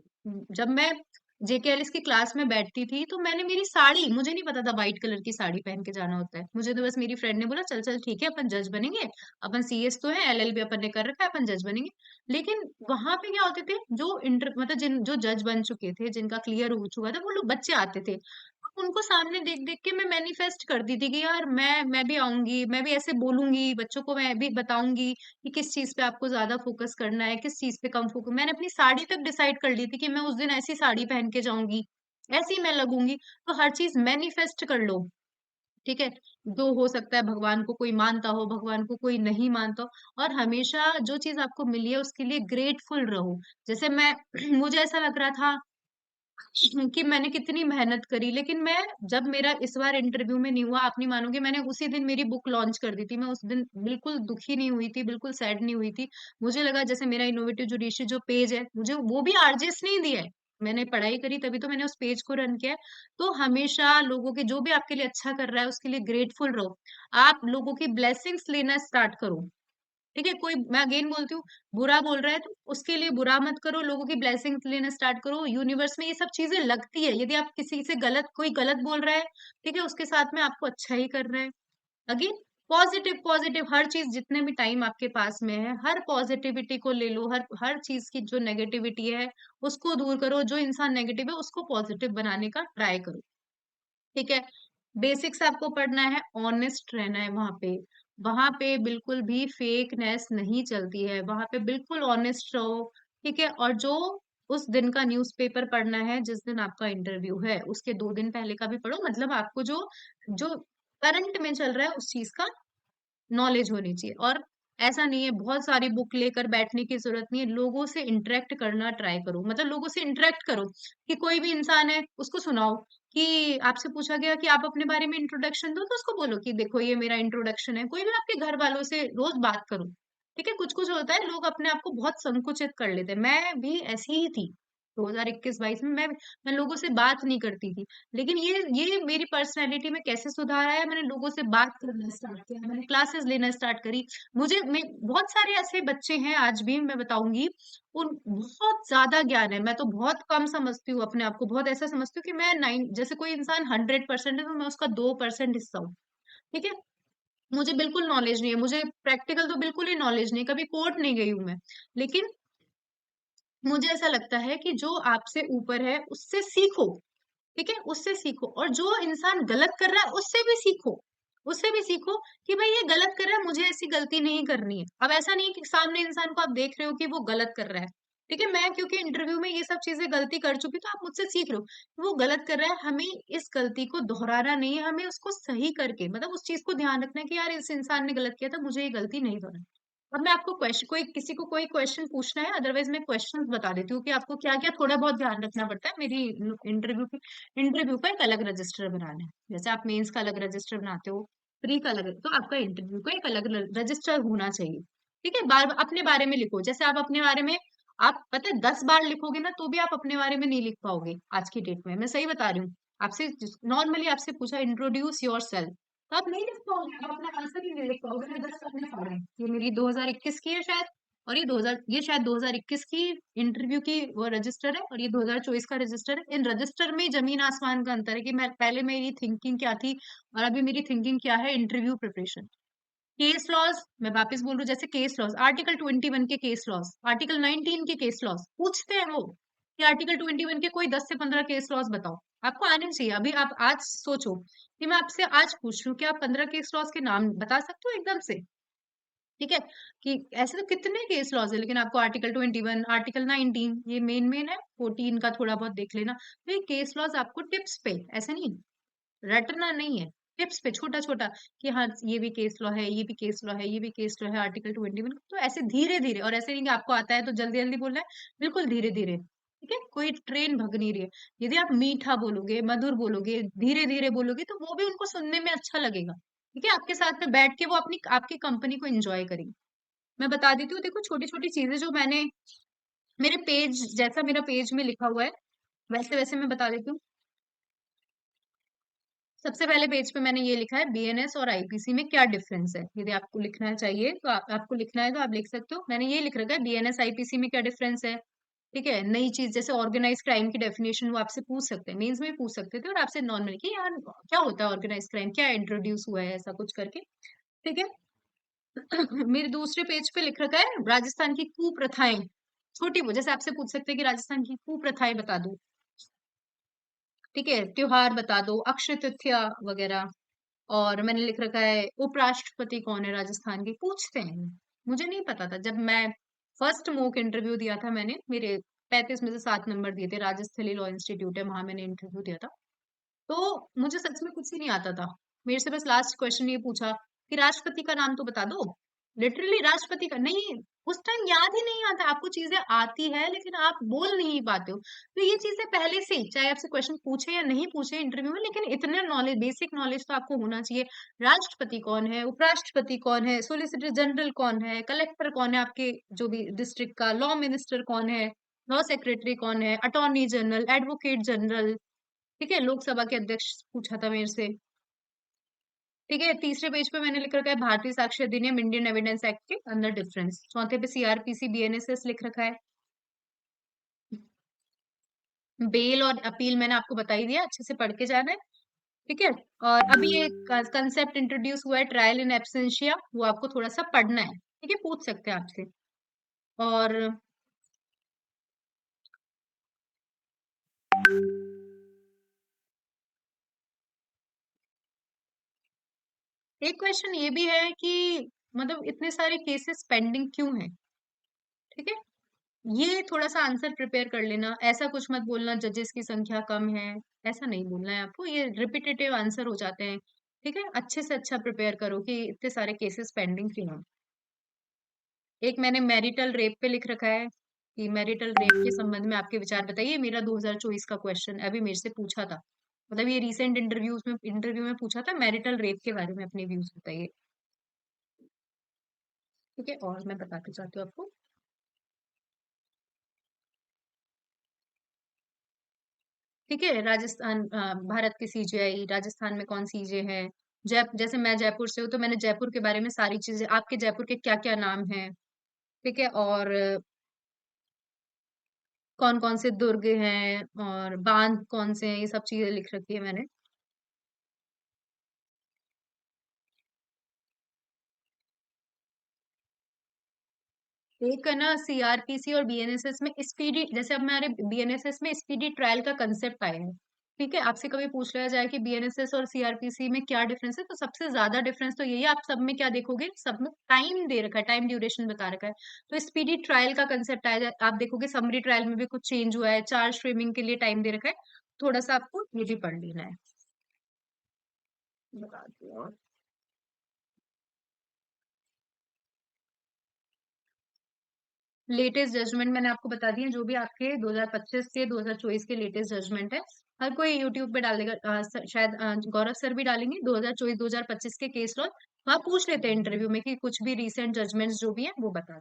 Speaker 1: जब मैं JKLS की क्लास में बैठती थी, तो मैंने मेरी साड़ी, मुझे नहीं पता था व्हाइट कलर की साड़ी पहन के जाना होता है, मुझे तो बस मेरी फ्रेंड ने बोला चल चल ठीक है अपन जज बनेंगे, अपन CS तो है, LLB अपन ने कर रखा है, अपन जज बनेंगे। लेकिन वहां पे क्या होते थे, जो इंटर मतलब जिन जो जज बन चुके थे, जिनका क्लियर हो चुका था, वो लोग बच्चे आते थे, उनको सामने देख देख के मैं मैनिफेस्ट करती थी कि यार मैं भी आऊंगी, मैं भी ऐसे बोलूंगी बच्चों को, मैं भी बताऊंगी कि किस चीज पे आपको ज्यादा फोकस करना है, किस चीज पे कम फोकस। मैंने अपनी साड़ी तक डिसाइड कर ली थी कि मैं उस दिन ऐसी साड़ी पहन के जाऊंगी, ऐसी मैं लगूंगी। तो हर चीज मैनिफेस्ट कर लो। ठीक है, जो हो सकता है, भगवान को कोई मानता हो, भगवान को कोई नहीं मानता हो, और हमेशा जो चीज आपको मिली है उसके लिए ग्रेटफुल रहो। जैसे मैं मुझे ऐसा लग रहा था कि मैंने कितनी मेहनत करी, लेकिन मैं, जब मेरा इस बार इंटरव्यू में नहीं हुआ, आप नहीं मानोगे, मैंने उसी दिन मेरी बुक लॉन्च कर दी थी। मैं उस दिन बिल्कुल दुखी नहीं हुई थी, बिल्कुल सैड नहीं हुई थी। मुझे लगा जैसे मेरा इनोवेटिव जुडिशरी जो पेज है, मुझे वो भी आरजेस नहीं दिया है, मैंने पढ़ाई करी तभी तो मैंने उस पेज को रन किया है। तो हमेशा लोगों के, जो भी आपके लिए अच्छा कर रहा है उसके लिए ग्रेटफुल रहो। आप लोगों की ब्लेसिंग्स लेना स्टार्ट करो। ठीक है, कोई, मैं अगेन बोलती हूँ, बुरा बोल रहा है तो उसके लिए बुरा मत करो, लोगों की ब्लेसिंग्स लेना स्टार्ट करो। यूनिवर्स में ये सब चीजें लगती है, यदि आप किसी से गलत, कोई गलत बोल रहा है, ठीक है, उसके साथ में आपको अच्छा ही कर रहा है। अगेन, पॉजिटिव पॉजिटिव हर चीज, जितने भी टाइम आपके पास में है, हर पॉजिटिविटी को ले लो, हर हर चीज की जो नेगेटिविटी है उसको दूर करो, जो इंसान नेगेटिव है उसको पॉजिटिव बनाने का ट्राई करो। ठीक है, बेसिक्स आपको पढ़ना है, ऑनेस्ट रहना है वहां पे बिल्कुल भी फेकनेस नहीं चलती है, वहां पे बिल्कुल ऑनेस्ट रहो। ठीक है, और जो उस दिन का न्यूज़पेपर पढ़ना है, जिस दिन आपका इंटरव्यू है उसके 2 दिन पहले का भी पढ़ो, मतलब आपको जो जो करंट में चल रहा है उस चीज का नॉलेज होनी चाहिए। और ऐसा नहीं है बहुत सारी बुक लेकर बैठने की जरूरत नहीं है, लोगों से इंटरेक्ट करना ट्राई करो, मतलब लोगों से इंटरेक्ट करो, कि कोई भी इंसान है उसको सुनाओ, कि आपसे पूछा गया कि आप अपने बारे में इंट्रोडक्शन दो, तो उसको बोलो कि देखो ये मेरा इंट्रोडक्शन है। कोई भी आपके घर वालों से रोज बात करो। ठीक है, कुछ कुछ होता है लोग अपने आप को बहुत संकुचित कर लेते हैं, मैं भी ऐसी ही थी 2021-22 में मैं लोगों से बात नहीं करती थी। लेकिन ये मेरी पर्सनैलिटी में कैसे सुधार आया, मैंने लोगों से बात करना स्टार्ट किया, मैंने क्लासेस लेना स्टार्ट करी। बहुत सारे ऐसे बच्चे हैं आज भी, मैं बताऊंगी, उन बहुत ज्यादा ज्ञान है। मैं तो बहुत कम समझती हूँ अपने आप को, बहुत ऐसा समझती हूँ कि मैं 9, जैसे कोई इंसान 100% है तो मैं उसका 2% हिस्सा हूँ। ठीक है, मुझे बिल्कुल नॉलेज नहीं है, मुझे प्रैक्टिकल तो बिल्कुल ही नॉलेज नहीं है, कभी कोर्ट नहीं गई हूं मैं। लेकिन मुझे ऐसा लगता है कि जो आपसे ऊपर है उससे सीखो। ठीक है, उससे सीखो, और जो इंसान गलत कर रहा है उससे भी सीखो। उससे भी सीखो कि भाई ये गलत कर रहा है, मुझे ऐसी गलती नहीं करनी है। अब ऐसा नहीं है कि सामने इंसान को आप देख रहे हो कि वो गलत कर रहा है। ठीक है, मैं क्योंकि इंटरव्यू में ये सब चीजें गलती कर चुकी, तो आप मुझसे सीख रहे हो वो गलत कर रहा है, हमें इस गलती को दोहराना नहीं है, हमें उसको सही करके, मतलब उस चीज को ध्यान रखना है कि यार इस इंसान ने गलत किया था, मुझे ये गलती नहीं दोहरानी। अब मैं आपको क्वेश्चन, कोई किसी को कोई क्वेश्चन पूछना है, अदरवाइज मैं क्वेश्चन बता देती हूँ कि आपको क्या क्या थोड़ा बहुत ध्यान रखना पड़ता है मेरी इंटरव्यू का एक अलग रजिस्टर बनाना है। जैसे आप मेंस का अलग रजिस्टर बनाते हो, प्री का अलग, तो आपका इंटरव्यू का एक अलग रजिस्टर होना चाहिए। ठीक है, बार अपने बारे में लिखो, जैसे आप अपने बारे में, आप पता है 10 बार लिखोगे ना तो भी आप अपने बारे में नहीं लिख पाओगे आज की डेट में, मैं सही बता रही हूँ। आपसे नॉर्मली आपसे पूछा इंट्रोड्यूस योर सेल्फ, तो आप नहीं लिख पाओगे, आप अपना आंसर ही नहीं लिख पाओगे, मैं 10 करने पड़े। ये मेरी 2021 की है शायद, और ये शायद 2021 की इंटरव्यू की वो रजिस्टर है, और ये 2024 का रजिस्टर है। इन रजिस्टर में जमीन आसमान का अंतर है कि मैं पहले मेरी थिंकिंग क्या थी और अभी मेरी थिंकिंग क्या है इंटरव्यू प्रिपरेशन। केस लॉज, मैं वापस बोल रही हूँ, जैसे केस लॉज, आर्टिकल 21 के केस लॉज, आर्टिकल 19 के केस लॉज पूछते हैं वो, कि आर्टिकल 21 के कोई 10 से 15 केस लॉज बताओ। आपको आने चाहिए। अभी आप आज सोचो कि मैं आपसे आज पूछ रही हूँ कि आप 15 केस लॉज के नाम बता सकते हो एकदम से। ठीक है, कि ऐसे तो कितने केस लॉज है, लेकिन आपको आर्टिकल 21, आर्टिकल 19, ये मेन है, 14 का थोड़ा बहुत देख लेना। तो ये केस लॉज आपको टिप्स पे, ऐसे नहीं रटना नहीं है, टिप्स पे छोटा छोटा, कि हाँ ये भी केस लॉ है, ये भी केस लॉ है, ये भी केस लॉ है आर्टिकल 21। तो ऐसे धीरे धीरे, और ऐसे नहीं कि आपको आता है तो जल्दी जल्दी बोलना है, बिल्कुल धीरे धीरे। ठीक है, कोई ट्रेन भग नहीं रही है। यदि आप मीठा बोलोगे, मधुर बोलोगे, धीरे धीरे बोलोगे, तो वो भी उनको सुनने में अच्छा लगेगा। ठीक है, आपके साथ में बैठ के वो अपनी आपकी कंपनी को एंजॉय करेंगे। मैं बता देती हूँ, देखो छोटी छोटी चीजें जो मैंने मेरे पेज, जैसा मेरा पेज में लिखा हुआ है वैसे वैसे मैं बता देती हूँ। सबसे पहले पेज पे मैंने ये लिखा है, बीएनएस और आईपीसी में क्या डिफरेंस है। यदि आपको लिखना चाहिए तो आपको लिखना है तो आप लिख सकते हो। मैंने ये लिख रखा है, बीएनएस आईपीसी में क्या डिफरेंस है। ठीक है, नई चीज जैसे ऑर्गेनाइज क्राइम की डेफिनेशन वो आपसे पूछ सकते हैं, मेंस में पूछ सकते थे, और आपसे नॉर्मल कि यार क्या होता है ऑर्गेनाइज क्राइम, क्या इंट्रोड्यूस हुआ है, ऐसा कुछ करके। ठीक है। मेरे दूसरे पेज पे लिख रखा है, राजस्थान की कुप्रथाएं, छोटी वो, जैसे आपसे पूछ सकते हैं कि राजस्थान की कुप्रथाएं बता दो। ठीक है, त्योहार बता दो, अक्षय तृतीया वगैरह। और मैंने लिख रखा है, उपराष्ट्रपति कौन है राजस्थान के, पूछते हैं। मुझे नहीं पता था, जब मैं फर्स्ट मॉक इंटरव्यू दिया था, मैंने मेरे 35 में से 7 नंबर दिए थे, राजस्थली लॉ इंस्टीट्यूट है वहां मैंने इंटरव्यू दिया था। तो मुझे सच में कुछ ही नहीं आता था। मेरे से बस लास्ट क्वेश्चन ये पूछा कि राष्ट्रपति का नाम तो बता दो। लिटरली राष्ट्रपति का नहीं, उस टाइम याद ही नहीं आता। आपको चीजें आती है लेकिन आप बोल नहीं पाते हो। तो ये चीजें पहले से ही, चाहे आपसे क्वेश्चन पूछे या नहीं पूछे इंटरव्यू में, लेकिन इतना नॉलेज, बेसिक नॉलेज तो आपको होना चाहिए। राष्ट्रपति कौन है, उपराष्ट्रपति कौन है, सोलिसिटर जनरल कौन है, कलेक्टर कौन है आपके जो भी डिस्ट्रिक्ट का, लॉ मिनिस्टर कौन है, लॉ सेक्रेटरी कौन है, अटॉर्नी जनरल, एडवोकेट जनरल। ठीक है, लोकसभा के अध्यक्ष पूछा था मेरे से। ठीक है, तीसरे पेज पे मैंने लिख रखा है, भारतीय साक्ष्य अधिनियम, इंडियन एविडेंस एक्ट के अंदर डिफरेंस। चौथे पे सीआरपीसी बीएनएसएस लिख रखा है। बेल और अपील मैंने आपको बता ही दिया, अच्छे से पढ़ के जाना है। ठीक है, और अभी एक कंसेप्ट इंट्रोड्यूस हुआ है, ट्रायल इन एब्सेंशिया, वो आपको थोड़ा सा पढ़ना है। ठीक है, पूछ सकते हैं आपसे। और एक क्वेश्चन ये भी है कि मतलब इतने सारे केसेस पेंडिंग क्यों हैं। ठीक है, ये थोड़ा सा आंसर प्रिपेयर कर लेना। ऐसा कुछ मत बोलना जजेस की संख्या कम है, ऐसा नहीं बोलना है आपको, ये रिपीटेटिव आंसर हो जाते हैं। ठीक है, अच्छे से अच्छा प्रिपेयर करो कि इतने सारे केसेस पेंडिंग क्यों हैं। एक मैंने मैरिटल रेप पे लिख रखा है कि मैरिटल रेप के संबंध में आपके विचार बताइए। मेरा 2024 का क्वेश्चन अभी मेरे से पूछा था, मतलब ये रिसेंट इंटरव्यू में पूछा था, मैरिटल रेप के बारे में अपने व्यूज बताइए। ठीक है, और मैं बताती चाहती हूँ आपको, ठीक है, राजस्थान भारत की सीजीआई, राजस्थान में कौन सीजे है, जैसे मैं जयपुर से हूँ तो मैंने जयपुर के बारे में सारी चीजें, आपके जयपुर के क्या क्या नाम है, ठीक है, और कौन कौन से दुर्ग हैं और बांध कौन से हैं, ये सब चीजें लिख रखी है मैंने। एक है ना सीआरपीसी और बीएनएसएस में स्पीडी, जैसे अब हमारे बीएनएसएस में स्पीडी ट्रायल का कंसेप्ट आया है, ठीक है, आपसे कभी पूछ लिया जाए कि बीएनएसएस और सीआरपीसी में क्या डिफरेंस है, तो सबसे ज्यादा डिफरेंस तो यही है, आप सब में क्या देखोगे, सब में टाइम दे रखा है, टाइम ड्यूरेशन बता रखा है। तो स्पीडी ट्रायल का कंसेप्ट आया आप देखोगे समरी ट्रायल में भी कुछ चेंज हुआ है, चार्ज फ्रेमिंग के लिए टाइम दे रखा है, थोड़ा सा आपको ये भी पढ़ लेना है। बता दिया। लेटेस्ट जजमेंट मैंने आपको बता दिया, जो भी आपके 2025 के 2024 के लेटेस्ट जजमेंट है, हर कोई यूट्यूब पे डाल देगा, शायद गौरव सर भी डालेंगे 2024 2025 के केस लॉ, वहाँ पूछ लेते हैं इंटरव्यू में कि कुछ भी रीसेंट जजमेंट्स जो भी है वो बता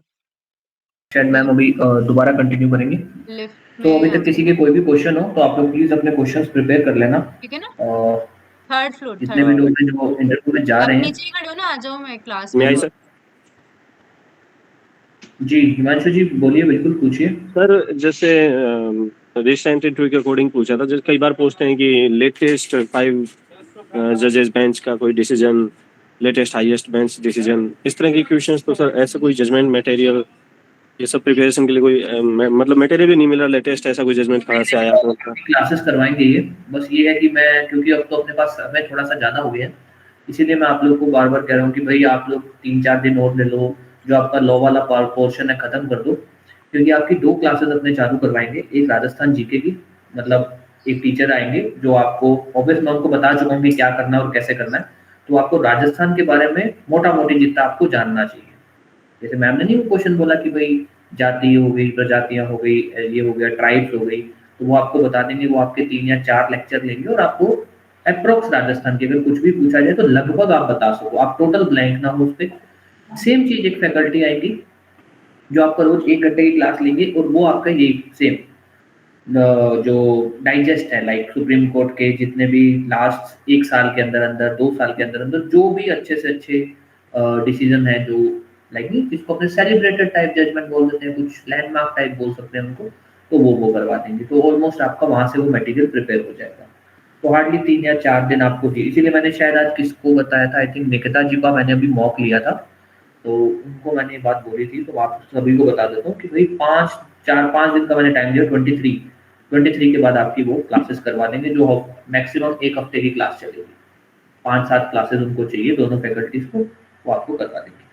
Speaker 2: शायद
Speaker 1: दें।
Speaker 2: मैम अभी दोबारा कंटिन्यू करेंगे।
Speaker 1: लिफ्ट
Speaker 2: तो
Speaker 1: में
Speaker 2: अभी तक किसी के कोई भी क्वेश्चन हो तो आप लोग प्लीज अपने क्वेश्चंस प्रिपेयर कर लेना।
Speaker 1: ठीक है ना,
Speaker 2: और
Speaker 1: थर्ड फ्लोर,
Speaker 2: जितने
Speaker 1: थर्ड
Speaker 2: भी लोग
Speaker 1: फ्लोर।
Speaker 2: हैं जो इंटरव्यू में जा
Speaker 1: आप
Speaker 2: रहे हैं।
Speaker 1: नीचे ही खड़े हो ना, आ जाओ, मैं क्लास
Speaker 3: मैं
Speaker 1: में
Speaker 3: आई
Speaker 1: हूँ।
Speaker 3: सर।
Speaker 2: जी हिमांशु जी बोलिए, बिल्कुल पूछिए।
Speaker 3: सर जैसे रिसेंट इंटरव्यू के अकॉर्डिंग पूछा था, जैसे कई बार पूछते हैं कि लेटेस्ट 5 जजेस बेंच का कोई decision, latest highest bench decision, इस तरह के क्वेश्चंस। तो सर ऐसा कोई जजमेंट मटेरियल, ये सब प्रिपरेशन के लिए कोई मतलब मटेरियल ही नहीं मिला लेटेस्ट, ऐसा कोई जजमेंट कहाँ से आया आपका?
Speaker 2: क्लासेस करवाएंगे ये, बस ये है कि मैं, क्योंकि अब तो अपने पास समय थोड़ा सा ज़्यादा हो गया है, इसीलिए मैं आप लोग को बार बार कह रहा हूँ कि भाई आप लोग 3-4 दिन और ले लो, जो आपका लॉ वाला पोर्शन है खत्म कर दो, क्योंकि आपकी 2 क्लासेस अपने चालू करवाएंगे। एक राजस्थान जीके की, मतलब एक टीचर आएंगे जो आपको, ऑब्वियस मैं उनको बता चुका हूँ कि क्या करना है और कैसे करना है, तो आपको राजस्थान के बारे में मोटा मोटी जितना आपको जानना चाहिए। जैसे मैम ने नहीं वो क्वेश्चन बोला कि भाई जाति हो गई, प्रजातियां हो गई, ये हो गया, ट्राइब्स हो गई, तो वो आपको बता देंगे। वो आपके 3 या 4 लेक्चर लेंगे और आपको अप्रोक्स राजस्थान की अगर कुछ भी पूछा जाए तो लगभग आप बता सको, आप टोटल ब्लैंक ना हो उस पर। सेम चीज एक फैकल्टी आएगी जो आपका रोज 1 घंटे की क्लास लेंगे और वो आपका यही सेम जो डाइजेस्ट है, लाइक सुप्रीम कोर्ट के जितने भी लास्ट 1 साल के अंदर अंदर, 2 साल के अंदर अंदर जो भी अच्छे से अच्छे डिसीजन है, जो लाइक नहीं, जिसको अपने सेलिब्रेटेड टाइप जजमेंट बोल देते हैं, कुछ लैंडमार्क टाइप बोल सकते हैं उनको, तो वो करवा देंगे। तो ऑलमोस्ट आपका वहां से वो मटेरियल प्रिपेयर हो जाएगा। तो हार्डली 3 या 4 दिन आपको दिए, इसीलिए मैंने शायद आज किसको बताया था, आई थिंक निकिता जी का मैंने अभी मॉक लिया था, तो उनको मैंने ये बात बोली थी, तो आप सभी को बता देता हूँ कि भाई 4-5 दिन का मैंने टाइम दिया। 23 के बाद आपकी वो क्लासेस करवा देंगे, जो मैक्सिमम 1 हफ्ते की क्लास चलेगी। 5-7 क्लासेस उनको चाहिए, दोनों फैकल्टीज को, वो आपको करवा देंगे।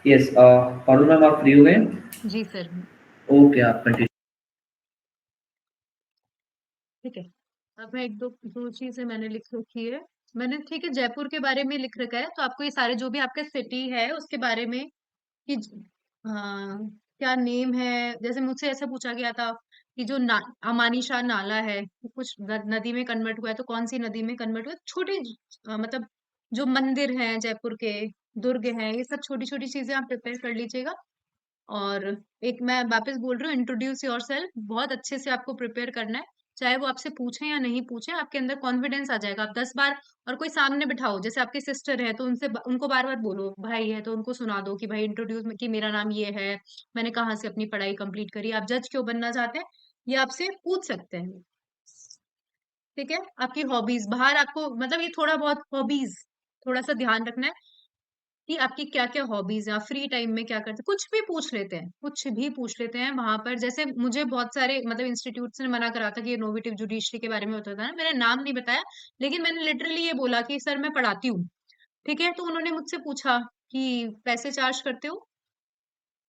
Speaker 2: यस, पारुल मैम आप फ्री हो गए?
Speaker 1: जी सर।
Speaker 2: ओके, आप कंटिन्यू।
Speaker 1: ठीक है, अब मैं एक दो दो चीजें मैंने लिख रखी है, मैंने, ठीक है, जयपुर के बारे में लिख रखा है, तो आपको ये सारे जो भी आपका सिटी है उसके बारे में कि क्या नेम है, जैसे मुझसे ऐसा पूछा गया था कि जो अमानी शाह नाला है वो कुछ नदी में कन्वर्ट हुआ है, तो कौन सी नदी में कन्वर्ट हुआ है, छोटे मतलब जो मंदिर हैं जयपुर के, दुर्ग हैं, ये सब छोटी छोटी चीजें आप प्रिपेयर कर लीजिएगा। और एक मैं वापस बोल रही हूँ, इंट्रोड्यूस योरसेल्फ बहुत अच्छे से आपको प्रिपेयर करना है, चाहे वो आपसे पूछे या नहीं पूछे, आपके अंदर कॉन्फिडेंस आ जाएगा, आप 10 बार, और कोई सामने बिठाओ, जैसे आपके सिस्टर है तो उनसे उनको बार बार बोलो, भाई है तो उनको सुना दो कि भाई इंट्रोड्यूस कि मेरा नाम ये है, मैंने कहाँ से अपनी पढ़ाई कंप्लीट करी, आप जज क्यों बनना चाहते हैं, ये आपसे पूछ सकते हैं। ठीक है, आपकी हॉबीज, बाहर आपको मतलब ये थोड़ा बहुत हॉबीज थोड़ा सा ध्यान रखना है कि आपकी क्या क्या हॉबीज है, आप फ्री टाइम में क्या करते हैं, कुछ भी पूछ लेते हैं, कुछ भी पूछ लेते हैं वहां पर। जैसे मुझे बहुत सारे मतलब इंस्टीट्यूट ने मना करा था कि इनोवेटिव जुडिशरी के बारे में होता था ना, मैंने नाम नहीं बताया, लेकिन मैंने लिटरली ये बोला कि सर मैं पढ़ाती हूँ, ठीक है, तो उन्होंने मुझसे पूछा कि पैसे चार्ज करते हो,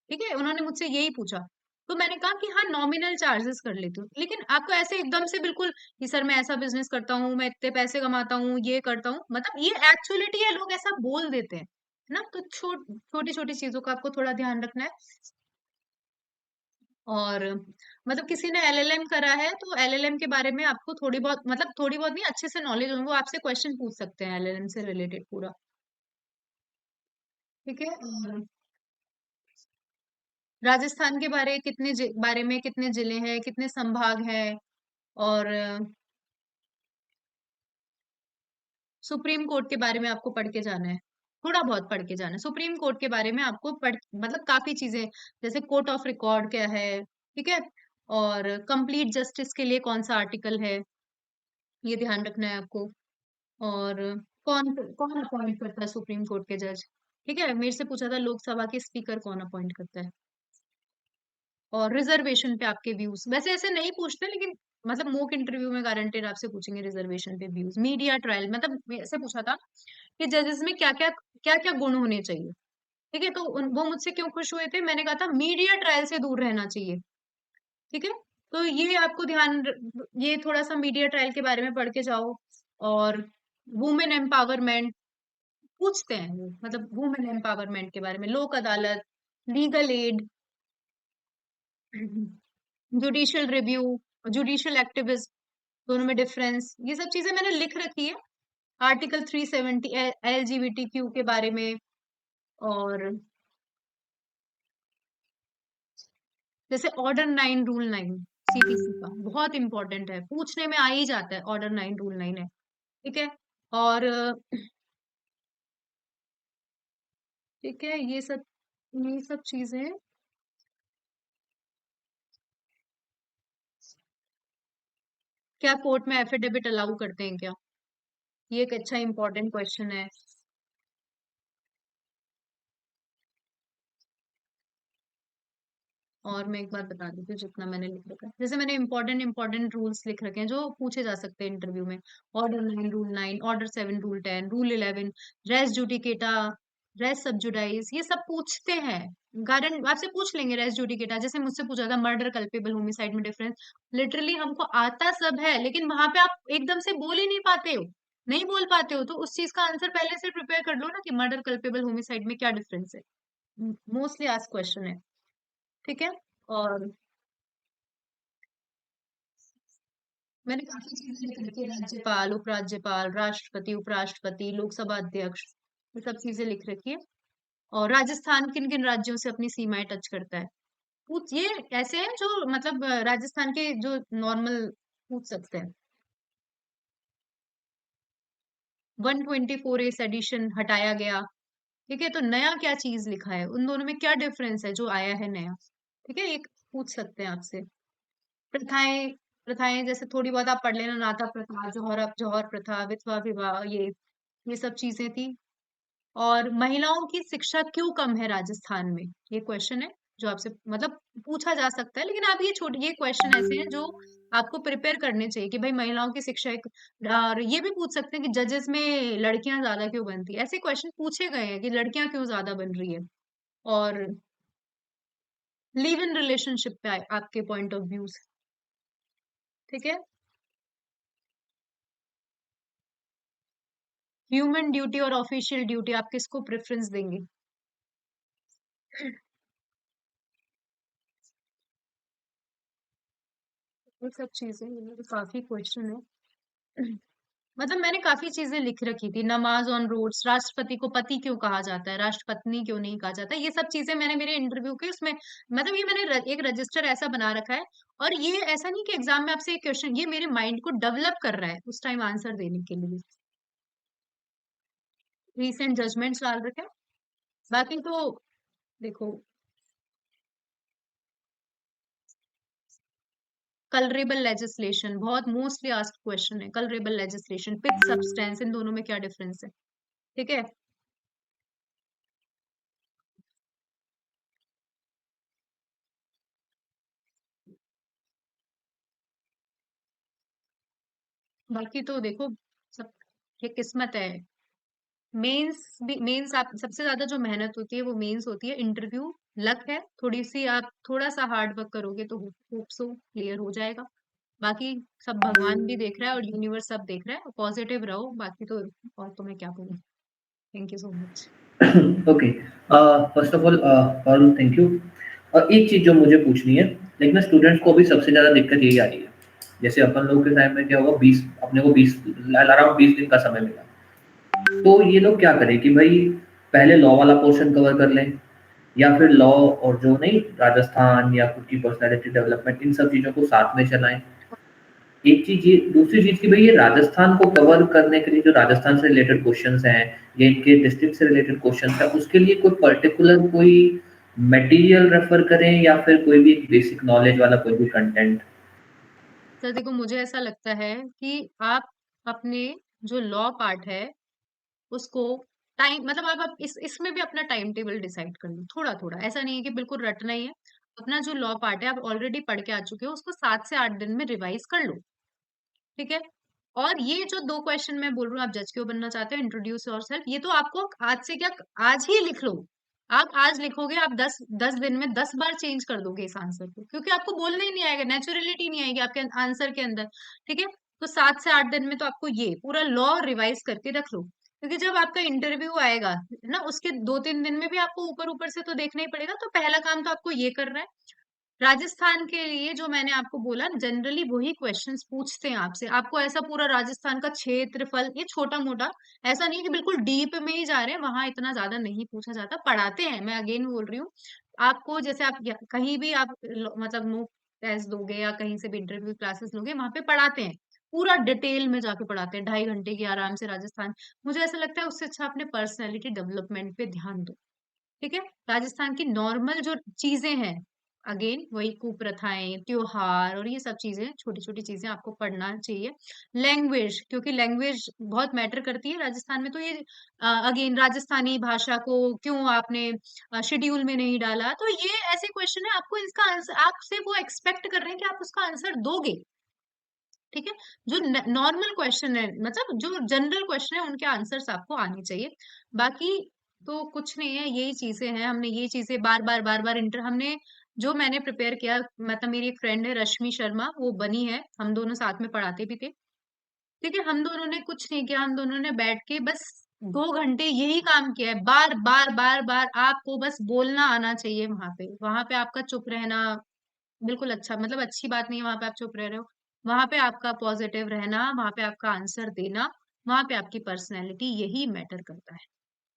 Speaker 1: ठीक है, उन्होंने मुझसे यही पूछा, तो मैंने कहा कि हाँ नॉमिनल चार्जेस कर लेती हूँ, लेकिन आपको ऐसे एकदम से बिल्कुल कि सर मैं ऐसा बिजनेस करता हूँ, मैं इतने पैसे कमाता हूँ, ये करता हूँ, मतलब ये एक्चुअलिटी है, लोग ऐसा बोल देते हैं ना, तो छोटी छोटी चीजों का आपको थोड़ा ध्यान रखना है। और मतलब किसी ने एलएलएम करा है तो एलएलएम के बारे में आपको थोड़ी बहुत, मतलब थोड़ी बहुत नहीं, अच्छे से नॉलेज हो, वो आपसे क्वेश्चन पूछ सकते हैं एलएलएम से रिलेटेड पूरा, ठीक है। राजस्थान के बारे में कितने जिले हैं, कितने संभाग हैं, और सुप्रीम कोर्ट के बारे में आपको पढ़ के जाना है, थोड़ा बहुत पढ़ के जाना है। सुप्रीम कोर्ट के बारे में आपको मतलब काफी चीजें, जैसे कोर्ट ऑफ रिकॉर्ड क्या है, ठीक है, और कंप्लीट जस्टिस के लिए कौन सा आर्टिकल है, ये ध्यान रखना है आपको। और कौन कौन अपॉइंट करता है सुप्रीम कोर्ट के जज, ठीक है, मेरे से पूछा था लोकसभा के स्पीकर कौन अपॉइंट करता है। और रिजर्वेशन पे आपके व्यूज, वैसे ऐसे नहीं पूछते लेकिन मतलब मॉक इंटरव्यू में गारंटेड आपसे पूछेंगे रिजर्वेशन पे व्यूज। मीडिया ट्रायल, मतलब ऐसे पूछा था कि जजेस में क्या क्या गुण होने चाहिए, ठीक है, तो वो मुझसे क्यों खुश हुए थे, मैंने कहा था मीडिया ट्रायल से दूर रहना चाहिए, ठीक है। तो ये आपको ये थोड़ा सा मीडिया ट्रायल के बारे में पढ़ के जाओ। और वुमेन एम्पावरमेंट पूछते हैं वो, मतलब वुमेन एम्पावरमेंट के बारे में, लोक अदालत, legal aid, judicial review, judicial activism, दोनों में डिफरेंस, ये सब चीजें मैंने लिख रखी है। आर्टिकल 370 LGBTQ के बारे में। और जैसे ऑर्डर 9 रूल 9 CPC का बहुत इंपॉर्टेंट है, पूछने में आ ही जाता है, ऑर्डर 9 रूल 9 है, ठीक है। और ठीक है, ये सब चीजें। क्या कोर्ट में एफिडेविट अलाउ करते हैं क्या, ये एक अच्छा इंपॉर्टेंट क्वेश्चन है। और मैं एक बार बता देती हूँ जितना मैंने लिख रखा है, जैसे मैंने इंपॉर्टेंट रूल्स लिख रखे हैं जो पूछे जा सकते हैं इंटरव्यू में। Order 9 rule 9, order 7 rule 10, rule 11, res judicata, res sub judice, ये सब पूछते हैं। गारंट आपसे पूछ लेंगे रेस जुडिकेटा, जैसे मुझसे पूछा था मर्डर कल्पेबल होमिसाइड में डिफरेंस। लिटरली हमको आता सब है, लेकिन वहां पे आप एकदम से बोल ही नहीं पाते हो, नहीं बोल पाते हो, तो उस चीज का आंसर पहले से प्रिपेयर कर लो ना कि मर्डर कल्पेबल होमिसाइड में क्या डिफरेंस है। मोस्टली आस्क क्वेश्चन है, ठीक है। और मैंने काफी चीजें लिख रखी है, राज्यपाल, उपराज्यपाल, राष्ट्रपति, उपराष्ट्रपति, लोकसभा अध्यक्ष, ये सब चीजें लिख रखी है। और राजस्थान किन किन राज्यों से अपनी सीमाएं टच करता है, पूछ ये ऐसे हैं जो मतलब राजस्थान के जो नॉर्मल पूछ सकते हैं। 124A सेडिशन हटाया गया, ठीक है, तो नया क्या चीज लिखा है, उन दोनों में क्या डिफरेंस है जो आया है नया, ठीक है, एक पूछ सकते हैं आपसे। प्रथाएं, प्रथाएं जैसे थोड़ी बहुत आप पढ़ लेना, नाता प्रथा, जौहर जौहर प्रथा, विधवा विवाह, ये सब चीजें थी। और महिलाओं की शिक्षा क्यों कम है राजस्थान में, ये क्वेश्चन है जो आपसे मतलब पूछा जा सकता है, लेकिन आप ये क्वेश्चन ऐसे हैं जो आपको प्रिपेयर करने चाहिए कि भाई महिलाओं की शिक्षा और ये भी पूछ सकते हैं कि जजेस में लड़कियां ज्यादा क्यों बनती है, ऐसे क्वेश्चन पूछे गए हैं कि लड़कियां क्यों ज्यादा बन रही है। और लिव इन रिलेशनशिप पे आपके पॉइंट ऑफ व्यूज, ठीक है। ह्यूमन ड्यूटी और ऑफिशियल ड्यूटी, आप किसको प्रेफरेंस देंगे। ये सब चीजें, ये तो काफी क्वेश्चन है। मतलब मैंने काफी चीजें लिख रखी थी, नमाज ऑन रोड्स, राष्ट्रपति को पति क्यों कहा जाता है, राष्ट्रपत्नी क्यों नहीं कहा जाता, ये सब चीजें मैंने मेरे इंटरव्यू के उसमें, मतलब ये मैंने एक रजिस्टर ऐसा बना रखा है। और ये ऐसा नहीं कि एग्जाम में आपसे क्वेश्चन, ये मेरे माइंड को डेवलप कर रहा है उस टाइम आंसर देने के लिए। रीसेंट जजमेंट्स डाल रखे हैं। बाकी तो देखो, कलरेबल लेजिस्लेशन बहुत मोस्टली आस्क्ड क्वेश्चन है, कलरेबल लेजिस्लेशन, पिथ सब्सटेंस, इन दोनों में क्या डिफरेंस है, ठीक है। बाकी तो देखो, सब ये किस्मत है। मेंस आप सबसे ज्यादा जो मेहनत होती है वो मेंस होती है, इंटरव्यू लक है, थोड़ी सी आप थोड़ा सा हार्ड वर्क करोगे तो होप सो क्लियर हो जाएगा। बाकी सब भगवान भी देख रहा है और यूनिवर्स सब देख रहा है, पॉजिटिव रहो, बाकी तो और तो मैं क्या बोलूं। Thank you so much.
Speaker 2: Okay, first of all Parul, thank you. और एक चीज़ जो मुझे पूछनी है, लेकिन स्टूडेंट्स को भी सबसे ज़्यादा दिक्कत यही आ रही है, जैसे अपन लोग के टाइम में क्या होगा, 20 अपने को 20 अराउंड 20 दिन का समय मिला, तो ये लोग क्या करें कि भाई पहले लॉ वाला पोर्शन कवर कर लें, या फिर लॉ और जो नहीं राजस्थान या खुद की पर्सनैलिटी डेवलपमेंट इन सब चीज़ों को साथ में चलाएँ? एक चीज़ ये, दूसरी चीज़ कि भई ये राजस्थान को कवर करने के लिए जो राजस्थान से रिलेटेड क्वेश्चन्स हैं या इनके डिस्ट्रिक्ट से रिलेटेड क्वेश्चन्स हैं, उसके लिए कोई पर्टिकुलर कोई मटेरियल रेफर करें या फिर कोई भी एक बेसिक नॉलेज वाला कोई भी कंटेंट?
Speaker 1: सर देखो, मुझे ऐसा लगता है कि आप अपने जो लॉ पार्ट है उसको टाइम मतलब आप इस इसमें भी अपना टाइम टेबल डिसाइड कर लो थोड़ा थोड़ा। ऐसा नहीं है कि बिल्कुल रटना ही है। अपना जो लॉ पार्ट है आप ऑलरेडी पढ़ के आ चुके हो, उसको 7 से 8 दिन में रिवाइज कर लो। ठीक है। और ये जो 2 क्वेश्चन मैं बोल रही हूँ, आप जज क्यों बनना चाहते हो, इंट्रोड्यूस योरसेल्फ, ये तो आपको आज से क्या, आज ही लिख लो। आप आज लिखोगे, आप 10 10 दिन में 10 बार चेंज कर दोगे इस आंसर को, क्योंकि आपको बोलने ही नहीं आएगा, नेचुरलिटी नहीं आएगी आपके आंसर के अंदर। ठीक है। तो 7 से 8 दिन में तो आपको ये पूरा लॉ रिवाइज करके रख लो, क्योंकि जब आपका इंटरव्यू आएगा ना, उसके 2 3 दिन में भी आपको ऊपर ऊपर से तो देखना ही पड़ेगा। तो पहला काम तो आपको ये करना है। राजस्थान के लिए जो मैंने आपको बोला, जनरली वही क्वेश्चंस पूछते हैं आपसे। आपको ऐसा पूरा राजस्थान का क्षेत्रफल, ये छोटा मोटा, ऐसा नहीं है कि बिल्कुल डीप में ही जा रहे हैं, वहां इतना ज्यादा नहीं पूछा जाता। पढ़ाते हैं, मैं अगेन बोल रही हूँ। आपको जैसे आप कहीं भी आप मतलब नो टेस्ट दोगे या कहीं से भी इंटरव्यू क्लासेस लोगे, वहां पे पढ़ाते हैं। पूरा डिटेल में जाके पढ़ाते हैं, 2.5 घंटे की आराम से राजस्थान। मुझे ऐसा लगता है उससे अच्छा अपने पर्सनैलिटी डेवलपमेंट पे ध्यान दो। ठीक है। राजस्थान की नॉर्मल जो चीजें हैं, अगेन वही कुप्रथाएं, त्योहार और ये सब चीजें, छोटी छोटी चीजें आपको पढ़ना चाहिए। लैंग्वेज, क्योंकि लैंग्वेज बहुत मैटर करती है राजस्थान में। तो ये अगेन राजस्थानी भाषा को क्यों आपने शेड्यूल में नहीं डाला, तो ये ऐसे क्वेश्चन है, आपको इसका आंसर, आपसे वो एक्सपेक्ट कर रहे हैं कि आप उसका आंसर दोगे। ठीक है। जो नॉर्मल क्वेश्चन है, मतलब जो जनरल क्वेश्चन है, उनके आंसर्स आपको आने चाहिए। बाकी तो कुछ नहीं है, यही चीजें हैं। हमने ये चीजें बार बार इंटर हमने जो मैंने प्रिपेयर किया, मतलब मेरी एक फ्रेंड है रश्मि शर्मा, वो बनी है, हम दोनों साथ में पढ़ाते भी थे। ठीक है। हम दोनों ने कुछ नहीं किया, हम दोनों ने बैठ के बस 2 घंटे यही काम किया है। बार बार बार बार आपको बस बोलना आना चाहिए। वहां पे आपका चुप रहना बिल्कुल अच्छा, मतलब अच्छी बात नहीं है वहां पे आप चुप रह रहे हो। वहां पे आपका पॉजिटिव रहना, वहां पे आपका आंसर देना, वहां पे आपकी पर्सनैलिटी, यही मैटर करता है।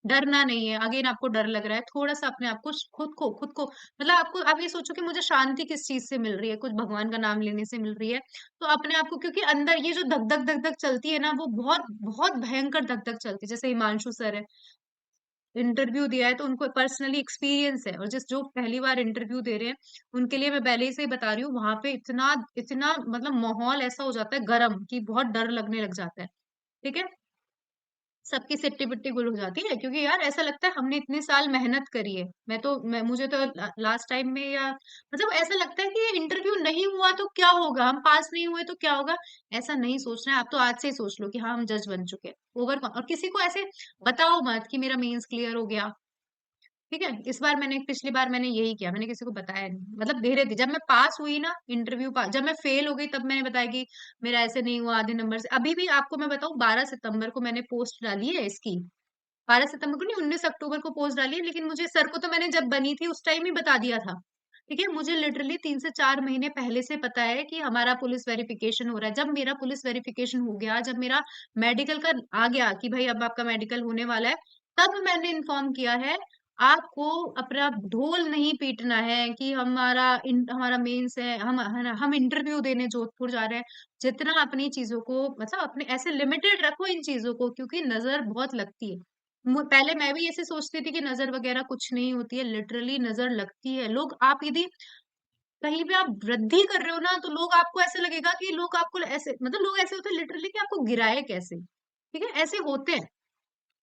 Speaker 1: डरना नहीं है। अगेन आपको डर लग रहा है, थोड़ा सा अपने आप को, खुद को मतलब आपको, आप ये सोचो कि मुझे शांति किस चीज से मिल रही है, कुछ भगवान का नाम लेने से मिल रही है। तो अपने आप को, क्योंकि अंदर ये जो धक धक चलती है ना, वो बहुत बहुत भयंकर धक धक चलती है। जैसे हिमांशु सर है, इंटरव्यू दिया है तो उनको पर्सनली एक्सपीरियंस है, और जिस जो पहली बार इंटरव्यू दे रहे हैं, उनके लिए मैं पहले से ही बता रही हूँ, वहां पे इतना इतना मतलब माहौल ऐसा हो जाता है गर्म कि बहुत डर लगने लग जाता है। ठीक है। सबकी सिट्टी पिट्टी गुल हो जाती है, क्योंकि यार ऐसा लगता है हमने इतने साल मेहनत करी है। मुझे तो लास्ट टाइम में, या मतलब ऐसा लगता है कि इंटरव्यू नहीं हुआ तो क्या होगा, हम पास नहीं हुए तो क्या होगा। ऐसा नहीं सोचना है। आप तो आज से ही सोच लो कि हाँ, हम जज बन चुके हैं। ओवर, और किसी को ऐसे बताओ मत कि मेरा मेंस क्लियर हो गया। ठीक है। इस बार मैंने, पिछली बार मैंने यही किया, मैंने किसी को बताया नहीं। मतलब धीरे धीरे जब मैं पास हुई ना, इंटरव्यू पास, जब मैं फेल हो गई तब मैंने बताया कि मेरा ऐसे नहीं हुआ आधे नंबर से। अभी भी आपको मैं बताऊं, 12 सितंबर को मैंने पोस्ट डाली है इसकी। 12 सितंबर को नहीं, 19 अक्टूबर को पोस्ट डाली है। लेकिन मुझे सर को तो मैंने जब बनी थी उस टाइम ही बता दिया था। ठीक है। मुझे लिटरली 3 से 4 महीने पहले से पता है कि हमारा पुलिस वेरिफिकेशन हो रहा है। जब मेरा पुलिस वेरिफिकेशन हो गया, जब मेरा मेडिकल का आ गया कि भाई अब आपका मेडिकल होने वाला है, तब मैंने इन्फॉर्म किया है। आपको अपना ढोल नहीं पीटना है कि हमारा मेंस है, हम इंटरव्यू देने जोधपुर जा रहे हैं। जितना अपनी चीजों को, मतलब अपने ऐसे लिमिटेड रखो इन चीजों को, क्योंकि नजर बहुत लगती है। पहले मैं भी ऐसे सोचती थी कि नजर वगैरह कुछ नहीं होती है, लिटरली नजर लगती है। लोग, आप यदि कहीं पे आप वृद्धि कर रहे हो ना, तो लोग आपको ऐसे लगेगा कि लोग आपको ऐसे, मतलब लोग ऐसे होते हैं लिटरली कि आपको गिराए कैसे। ठीक है। ऐसे होते हैं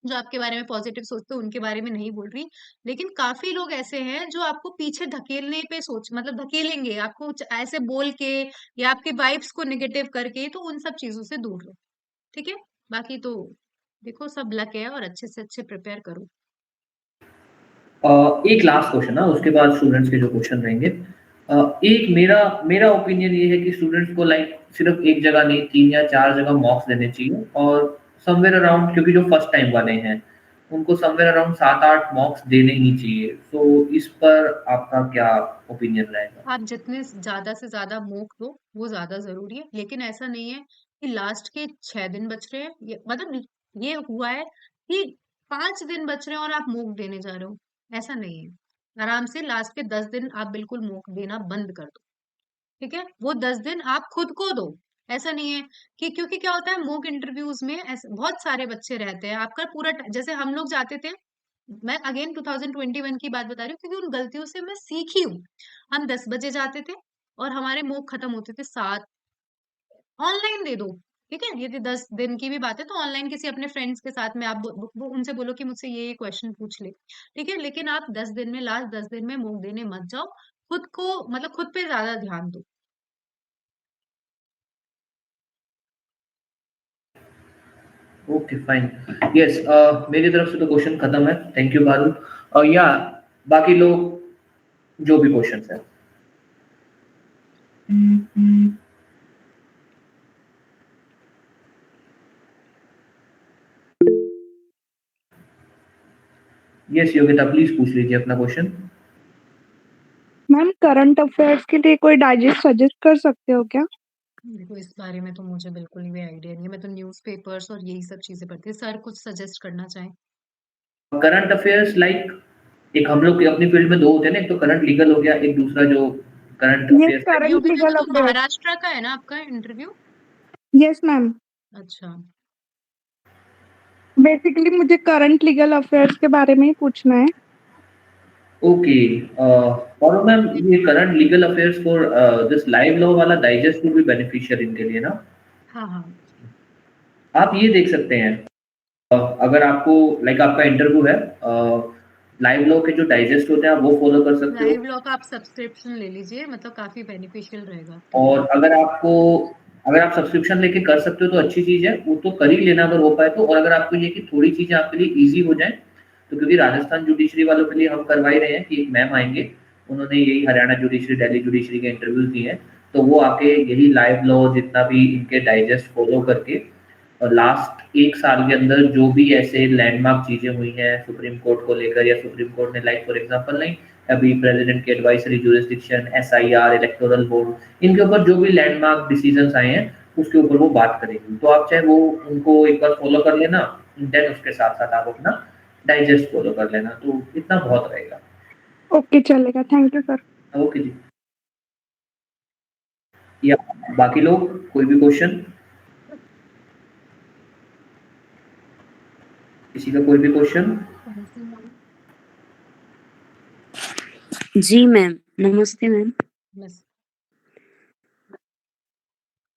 Speaker 1: जो आपके बारे में पॉजिटिव सोचते हैं, उनके बारे में नहीं बोल रही। लेकिन काफी लोग ऐसे हैं जो आपको पीछे धकेलने पे सोच, मतलब धकेलेंगे आपको ऐसे बोल के, या आपके वाइब्स को निगेटिव करके। तो उन सब चीजों से दूर रहो। ठीक है। बाकी तो देखो, सब लक है, और अच्छे से अच्छे प्रिपेयर करो।
Speaker 2: एक लास्ट क्वेश्चन ना, उसके बाद स्टूडेंट्स के जो क्वेश्चन रहेंगे। एक मेरा मेरा ओपिनियन ये है कि स्टूडेंट्स को लाइक सिर्फ एक जगह नहीं, 3 या 4 जगह मॉक्स देने चाहिए, और समवेयर अराउंड, क्योंकि जो फर्स्ट टाइम वाले हैं उनको समवेयर अराउंड 7 8 मॉक्स देने ही चाहिए। तो इस पर आपका क्या ओपिनियन रहेगा?
Speaker 1: आप जितने ज्यादा से ज्यादा मूक दो, वो ज्यादा जरूरी है। लेकिन ऐसा नहीं है कि लास्ट के 6 दिन बच रहे हैं, मतलब ये हुआ है कि 5 दिन बच रहे हैं और आप मूक देने जा रहे हो। ऐसा नहीं है। आराम से लास्ट के 10 दिन आप बिल्कुल मॉक देना बंद कर दो। ठीक है, वो 10 दिन आप खुद को दो। ऐसा नहीं है कि, क्योंकि क्या होता है मॉक इंटरव्यूज में ऐसे बहुत सारे बच्चे रहते हैं, आपका पूरा जैसे हम लोग जाते थे, मैं अगेन 2021 की बात बता रही हूँ क्योंकि उन गलतियों से मैं सीखी हूँ। हम 10 बजे जाते थे और हमारे मॉक खत्म होते थे 7। ऑनलाइन दे दो। ठीक है, यदि 10 दिन की भी बात है तो ऑनलाइन किसी अपने फ्रेंड्स के साथ में आप वो उनसे बोलो कि मुझसे ये क्वेश्चन पूछ ले। ठीक है, लेकिन आप 10 दिन में, लास्ट 10 दिन में मॉक देने मत जाओ। खुद को मतलब खुद पे ज्यादा ध्यान दो।
Speaker 2: Okay fine. यस, मेरी तरफ से तो क्वेश्चन खत्म है। थैंक यू बारू। और या बाकी लोग जो भी क्वेश्चंस है। यस योगिता, प्लीज पूछ लीजिए अपना क्वेश्चन।
Speaker 4: मैम करंट अफेयर्स के लिए कोई डाइजेस्ट सजेस्ट कर सकते हो क्या?
Speaker 1: देखो इस बारे में तो मुझे बिल्कुल भी आइडिया नहीं है, मैं तो न्यूज़पेपर्स और यही सब चीजें पढ़ती हूँ। सर कुछ सजेस्ट करना चाहें?
Speaker 2: करंट अफेयर्स लाइक, एक हम लोग के अपनी फील्ड में दो होते हैं ना, एक तो करंट लीगल हो गया, एक दूसरा जो current
Speaker 4: yes,
Speaker 2: affairs.
Speaker 4: Current
Speaker 1: Yogita ji,
Speaker 4: legal
Speaker 1: तो
Speaker 4: अफेयर्स।
Speaker 1: महाराष्ट्र का है ना आपका इंटरव्यू?
Speaker 4: Yes ma'am.
Speaker 1: अच्छा।
Speaker 4: बेसिकली मुझे करंट लीगल अफेयर्स के बारे में ही पूछना है।
Speaker 2: ओके, और मैम ये current legal affairs for this live law वाला डाइजेस्ट विल बी बेनिफिशियल इनके लिए ना।
Speaker 1: हाँ हाँ।
Speaker 2: आप ये देख सकते हैं, अगर आपको लाइक आपका इंटरव्यू है, लाइव लॉ के जो डाइजेस्ट होते हैं आप वो फॉलो कर सकते हो।
Speaker 1: लाइव लॉ का आप सब्सक्रिप्शन ले लीजिए, मतलब काफी बेनिफिशियल रहेगा आपके लिए।
Speaker 2: और अगर आप सब्सक्रिप्शन लेके कर सकते हो तो अच्छी चीज़ है, वो तो कर ही लेना अगर हो पाए तो। और अगर आपको ये कि थोड़ी चीज़ें आपके लिए ईज़ी हो जाएँ, तो क्योंकि राजस्थान जुडिशरी वालों के लिए हम करवा ही रहे हैं कि एक मैम आएँगे, उन्होंने यही हरियाणा जुडिशरी, दिल्ली जुडिशरी के इंटरव्यूज़ दिए हैं, तो वो आके यही लाइव लॉ जितना भी इनके डाइजेस्ट फॉलो करके, और लास्ट 1 साल के अंदर जो भी ऐसे लैंडमार्क चीज़ें हुई हैं सुप्रीम कोर्ट को लेकर, या सुप्रीम कोर्ट ने लाइक फॉर एग्ज़ाम्पल नहीं, अभी प्रेसिडेंट की advisory jurisdiction, SIR, electoral board, इनके ऊपर जो भी लैंडमार्क डिसीजंस आए हैं, उसके ऊपर वो बात करेगी। तो आप चाहे वो उनको एक बार फॉलो कर लेना, देन उसके साथ-साथ आप अपना डाइजेस्ट फॉलो कर लेना, तो इतना बहुत रहेगा।
Speaker 4: ओके चलेगा, थैंक यू सर।
Speaker 2: ओके जी। या बाकी लोग कोई भी क्वेश्चन? किसी का कोई भी क्वेश्चन?
Speaker 5: जी मैम, नमस्ते मैम।
Speaker 1: बस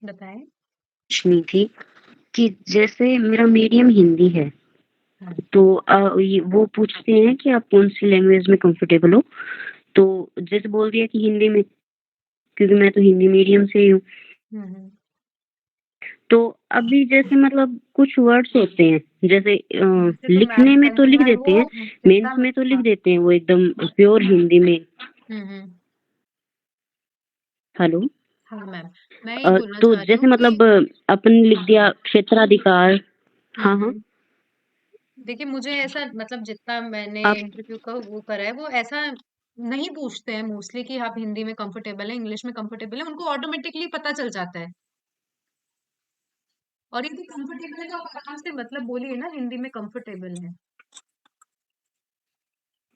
Speaker 1: बताएं।
Speaker 5: पूछनी थी कि जैसे मेरा मीडियम हिंदी है,
Speaker 1: हाँ।
Speaker 5: तो वो पूछते हैं कि आप कौन सी लैंग्वेज में कंफर्टेबल हो, तो जैसे बोल दिया कि हिंदी में, क्योंकि मैं तो हिंदी मीडियम से ही हूँ।
Speaker 1: हम्म।
Speaker 5: तो अभी जैसे मतलब कुछ वर्ड्स होते हैं, जैसे
Speaker 1: जैसे तो मैम
Speaker 5: लिखने में तो लिख
Speaker 1: मैम
Speaker 5: देते
Speaker 1: वो
Speaker 5: हैं, मेंस
Speaker 1: जितना।
Speaker 5: में तो लिख
Speaker 1: हाँ।
Speaker 5: देते हैं वो एकदम प्योर हिंदी में।
Speaker 1: हम्म।
Speaker 5: हेलो।
Speaker 1: हाँ मैम, मैं ये बोलना
Speaker 5: तो
Speaker 1: चाह रही हूँ
Speaker 5: जैसे
Speaker 1: कि
Speaker 5: मतलब अपन लिख दिया क्षेत्राधिकार। हाँ हाँ।
Speaker 1: हम्म। देखिए मुझे ऐसा मतलब जितना मैंने
Speaker 5: आप
Speaker 1: इंटरव्यू का वो करा है, वो ऐसा नहीं पूछते हैं मोस्टली कि आप हिंदी में कंफर्टेबल है, इंग्लिश में कंफर्टेबल है, उनको ऑटोमेटिकली पता चल जाता है। और यदि कंफर्टेबल है तो आप आराम से मतलब बोलिए ना हिंदी में कंफर्टेबल है।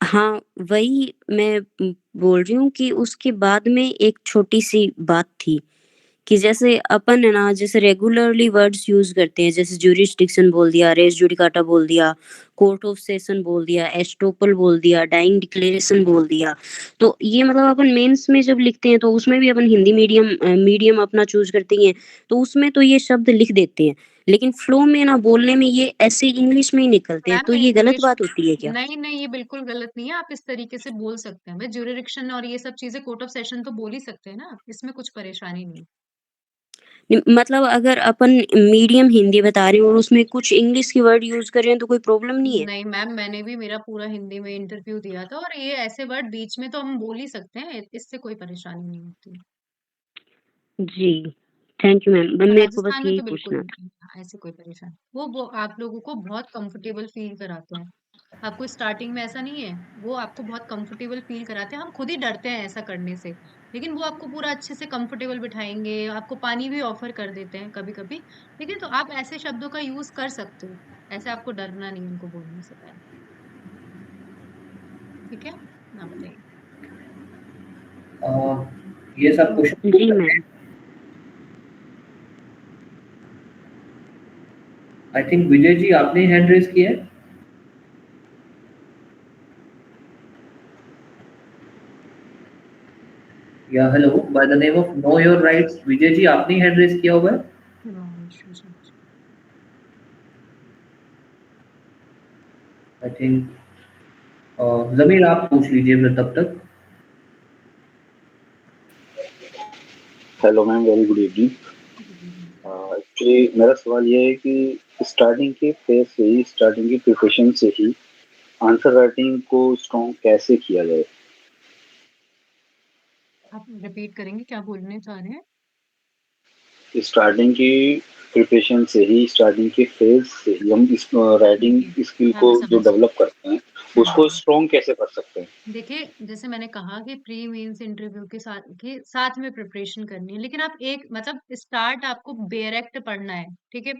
Speaker 5: हाँ, वही मैं बोल रही हूँ कि उसके बाद में एक छोटी-सी बात थी कि जैसे अपन है ना, जैसे रेगुलरली वर्ड्स यूज़ करते हैं, जैसे ज्यूरिसडिक्शन बोल दिया, रेस जुडिकाटा बोल दिया, कोर्ट ऑफ सेशन बोल दिया, एस्टोपल बोल दिया, डाइंग डिक्लेरेशन बोल दिया। तो ये मतलब अपन मेंस में जब लिखते हैं तो उसमें भी अपन हिंदी मीडियम अपना चूज़ करते ही हैं, तो उसमें तो ये शब्द लिख देते हैं। लेकिन फ्लो में ना बोलने में ये ऐसे इंग्लिश में ही निकलते हैं,
Speaker 1: मैम
Speaker 5: तो ये गलत
Speaker 1: इंग्लिश,
Speaker 5: बात होती है क्या?
Speaker 1: नहीं नहीं, ये बिल्कुल गलत नहीं है, आप इस तरीके से बोल सकते हैं भाई, ज्यूरिडिक्शन और ये सब चीजें, कोर्ट ऑफ सेशन तो बोल ही सकते हैं ना, इसमें कुछ परेशानी नहीं।
Speaker 5: मतलब अगर अपन मीडियम हिंदी बता रहे हैं और उसमें कुछ इंग्लिश की वर्ड यूज कर रहे हैं तो कोई प्रॉब्लम नहीं है?
Speaker 1: नहीं मैम, मैंने भी मेरा पूरा हिंदी में इंटरव्यू दिया था, और ये ऐसे वर्ड बीच में तो हम बोल ही सकते हैं, इससे कोई परेशानी नहीं होती।
Speaker 5: जी, थैंक यू मैम।
Speaker 1: हाँ,
Speaker 5: मेरे को बस
Speaker 1: राजस्थान में
Speaker 5: यही
Speaker 1: तो बिल्कुल
Speaker 5: पूछना था।
Speaker 1: नहीं, हाँ, ऐसी कोई परेशानी, वो आप लोगों को बहुत कंफर्टेबल फील कराते हैं। आपको स्टार्टिंग में ऐसा नहीं है, वो आपको बहुत कंफर्टेबल फील कराते हैं, हम खुद ही डरते हैं ऐसा करने से, लेकिन वो आपको पूरा अच्छे से कंफर्टेबल बिठाएंगे, आपको पानी भी ऑफर कर देते हैं कभी कभी। ठीक है, तो आप ऐसे शब्दों का यूज कर सकते हो, ऐसे आपको डरना नहीं उनको बोलने से पहले। ठीक है। आप बताइए।
Speaker 2: ये सब क्वेश्चन
Speaker 5: जी ma'am.
Speaker 2: I think Vijay ji आपने हैंड रेज किया है। या hello, by the name of know your rights, Vijay ji आपने हैंड रेज किया हुआ है। आई थिंक जमीर आप पूछ लीजिए फिर तब तक।
Speaker 6: Hello ma'am, very good evening. Actually मेरा सवाल ये है कि स्टार्टिंग के फेज से ही, स्टार्टिंग की प्रिपरेशन से ही आंसर राइटिंग को स्ट्रॉन्ग कैसे किया जाए?
Speaker 1: आप रिपीट करेंगे, क्या बोलने चाह रहे हैं?
Speaker 6: स्टार्टिंग की प्रिपरेशन से ही, स्टार्टिंग के फेज से ही हम इस राइटिंग
Speaker 1: देखिए,
Speaker 6: स्किल
Speaker 1: मैं
Speaker 6: को
Speaker 1: अभी
Speaker 6: जो
Speaker 1: समझ
Speaker 6: डेवलप करते हैं उसको
Speaker 1: हुँ।
Speaker 6: स्ट्रॉन्ग कैसे कर सकते हैं?
Speaker 1: देखिए, जैसे मैंने कहा कि प्री मेंस इंटरव्यू के साथ में प्रिपरेशन करनी है, लेकिन आप एक मतलब स्टार्ट आपको डायरेक्ट पढ़ना है, ठीक है?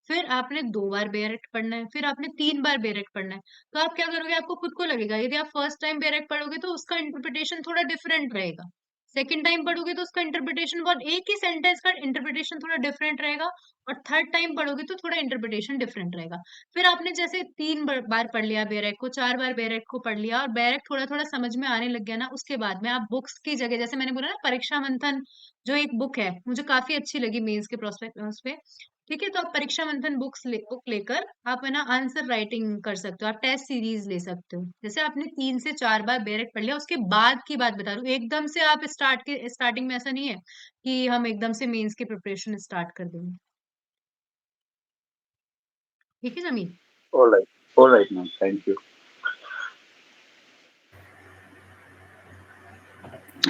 Speaker 1: फिर आपने 2 बार डायरेक्ट पढ़ना है, फिर आपने 3 बार डायरेक्ट पढ़ना है। तो आप क्या करोगे, आपको खुद को लगेगा, यदि आप फर्स्ट टाइम डायरेक्ट पढ़ोगे तो उसका इंटरप्रिटेशन थोड़ा डिफरेंट रहेगा। सेकंड टाइम पढ़ोगे तो उसका इंटरप्रिटेशन बहुत एक ही सेंटेंस का इंटरप्रिटेशन थोड़ा डिफरेंट रहेगा, और थर्ड टाइम पढ़ोगे तो थोड़ा इंटरप्रिटेशन डिफरेंट रहेगा। फिर आपने जैसे 3 बार पढ़ लिया बैरेक को, 4 बार बैरेक को पढ़ लिया और बैरेक थोड़ा-थोड़ा समझ में आने लग गया ना, उसके बाद में आप बुक्स की जगह, जैसे मैंने बोला ना परीक्षा मंथन जो एक बुक है, मुझे काफ़ी अच्छी लगी मेंस के प्रोस्पेक्ट उसपे, ठीक है? तो आप परीक्षा मंथन बुक लेकर आप है ना आंसर राइटिंग कर सकते हो, आप टेस्ट सीरीज़ ले सकते हो। जैसे आपने 3 से 4 बार बैरेक पढ़ लिया, उसके बाद की बात बता रही हूँ, एकदम से आप स्टार्टिंग में ऐसा नहीं है कि हम एकदम से मेंस की प्रिपरेशन स्टार्ट कर देंगे। ठीक है Zameer?
Speaker 6: Alright ma'am, thank you.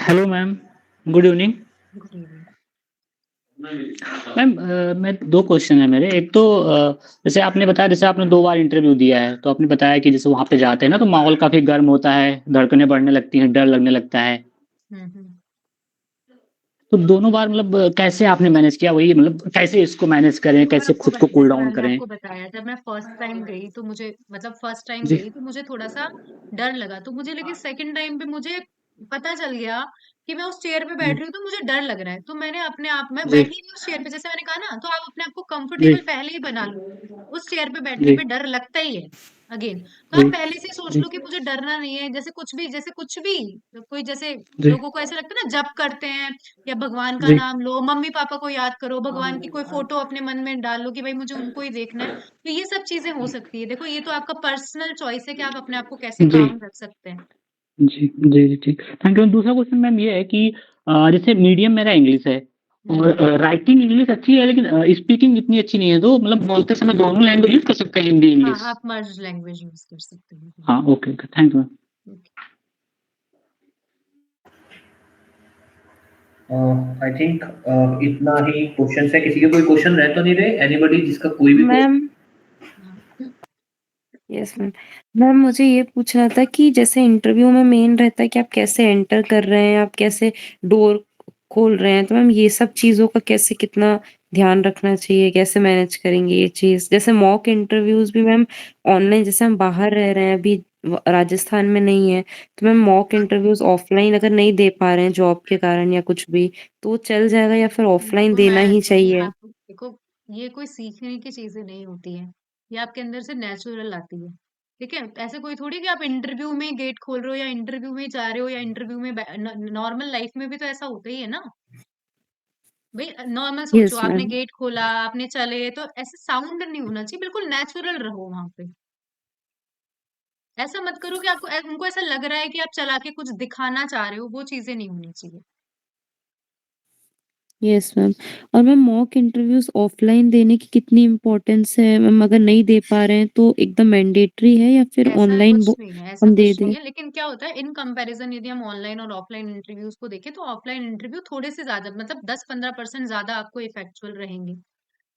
Speaker 7: Hello ma'am, good evening.
Speaker 1: Good evening.
Speaker 7: Ma'am मैं 2 क्वेश्चन है मेरे। एक तो जैसे आपने बताया, जैसे आपने 2 बार इंटरव्यू दिया है, तो आपने बताया कि जैसे वहाँ पे जाते हैं ना तो माहौल काफ़ी गर्म होता है, धड़कनें बढ़ने लगती हैं, डर लगने लगता है।
Speaker 1: हुँ, हुँ।
Speaker 7: तो दोनों बार मतलब कैसे आपने मैनेज किया? वही मतलब कैसे इसको मैनेज करें,
Speaker 1: देखो मैं
Speaker 7: कैसे
Speaker 1: आपको
Speaker 7: खुद को कूल
Speaker 1: जैसे
Speaker 7: डाउन
Speaker 1: मैंने
Speaker 7: करें?
Speaker 1: आपको बताया, जब मैं फर्स्ट टाइम गई तो मुझे मतलब फर्स्ट टाइम
Speaker 7: जी,
Speaker 1: गई तो मुझे थोड़ा-सा डर लगा। तो मुझे लेकिन सेकंड टाइम पे मुझे पता चल गया कि मैं उस चेयर पे बैठ
Speaker 7: जी,
Speaker 1: रही हूँ तो मुझे डर लग रहा है। तो मैंने अपने आप मैं
Speaker 7: जी,
Speaker 1: बैठी नहीं उस चेयर पे, जैसे मैंने कहा ना, तो आप अपने आप को
Speaker 7: जी,
Speaker 1: कंफर्टेबल पहले ही बना लो। उस चेयर पे बैठने
Speaker 7: जी,
Speaker 1: पे डर लगता ही है अगेन। तो आप
Speaker 7: जी,
Speaker 1: पहले से ही सोच
Speaker 7: जी,
Speaker 1: लो कि मुझे डरना नहीं है। जैसे कुछ भी कोई जैसे
Speaker 7: जी,
Speaker 1: लोगों को ऐसा लगता है ना, जप करते हैं या भगवान का
Speaker 7: जी,
Speaker 1: नाम लो, मम्मी-पापा को याद करो, भगवान की कोई फ़ोटो अपने मन में डाल लो कि भई मुझे उनको ही देखना है। तो ये सब चीज़ें हो सकती है। देखो, ये तो आपका पर्सनल चॉइस है कि आप अपने आप को कैसे
Speaker 7: जी।
Speaker 1: काम रख सकते हैं।
Speaker 7: जी, जी, जी, ठीक। Thank you. दूसरा क्वेश्चन मैम ये है कि जैसे मीडियम मेरा इंग्लिश है
Speaker 1: हुँ,
Speaker 7: और
Speaker 1: हुँ।
Speaker 7: राइटिंग इंग्लिश अच्छी है, लेकिन स्पीकिंग इतनी अच्छी नहीं है, तो मतलब बोलते समय दोनों लैंग्वेज यूज़ कर सकते हैं, हिंदी,
Speaker 1: हाँ,
Speaker 7: इंग्लिश?
Speaker 1: आप मर्ज लैंग्वेज यूज़ कर सकते हो।
Speaker 7: हाँ, okay, okay. Thank you ma'am.
Speaker 1: Okay.
Speaker 2: I think इतना ही क्वेश्चन है। किसी के कोई क्वेश्चन रह तो नहीं रहे? एनीबॉडी जिसका कोई भी क्वेश्चन?
Speaker 8: मैम
Speaker 1: हाँ।
Speaker 8: Yes ma'am. मैम मुझे ये पूछना था कि जैसे इंटरव्यू में मेन रहता है कि आप कैसे एंटर कर रहे हैं, आप कैसे डोर खोल रहे हैं, तो मैम ये सब चीज़ों का कैसे कितना ध्यान रखना चाहिए? कैसे मैनेज करेंगे ये चीज़? जैसे मॉक इंटरव्यूज़ भी मैम ऑनलाइन, जैसे हम बाहर रह रहे हैं अभी राजस्थान में नहीं है, तो मैम मॉक इंटरव्यूज़ ऑफलाइन अगर नहीं दे पा रहे हैं जॉब के कारण या कुछ भी, तो वो चल जाएगा या फिर ऑफलाइन
Speaker 1: देखो
Speaker 8: देना
Speaker 1: मैं
Speaker 8: ही
Speaker 1: मैं
Speaker 8: चाहिए?
Speaker 1: आपको देखो, ये कोई सीखने की चीजें नहीं होती है, ये आपके अंदर से नेचुरल आती है। ठीक है, ऐसे कोई थोड़ी कि आप इंटरव्यू में गेट खोल रहे हो या इंटरव्यू में जा रहे हो या इंटरव्यू में नॉर्मल लाइफ में भी तो ऐसा होता ही है ना भाई। नॉर्मल सोचो,
Speaker 8: यस
Speaker 1: आपने
Speaker 8: मैम।
Speaker 1: गेट खोला, आपने चले, तो ऐसे साउंड नहीं होना चाहिए, बिल्कुल नेचुरल रहो वहां पे। ऐसा मत करो कि उनको ऐसा लग रहा है कि आप चला के कुछ दिखाना चाह रहे हो, वो चीजें नहीं होनी चाहिए।
Speaker 8: Yes ma'am. और मैम मॉक इंटरव्यूज़ ऑफ़लाइन देने की कितनी इम्पोर्टेंस है? मैम अगर नहीं दे पा रहे हैं तो एकदम मैंडेटरी है या फिर
Speaker 1: ऐसा
Speaker 8: ऑनलाइन
Speaker 1: कुछ
Speaker 8: वो
Speaker 1: नहीं है, ऐसा
Speaker 8: हम दे
Speaker 1: कुछ नहीं
Speaker 8: दें?
Speaker 1: है। लेकिन क्या होता है, इन कंपैरिजन यदि हम ऑनलाइन और ऑफलाइन इंटरव्यूज को देखें, तो ऑफलाइन इंटरव्यू थोड़े से ज्यादा, मतलब 10-15% ज्यादा आपको इफेक्चुअल रहेंगे।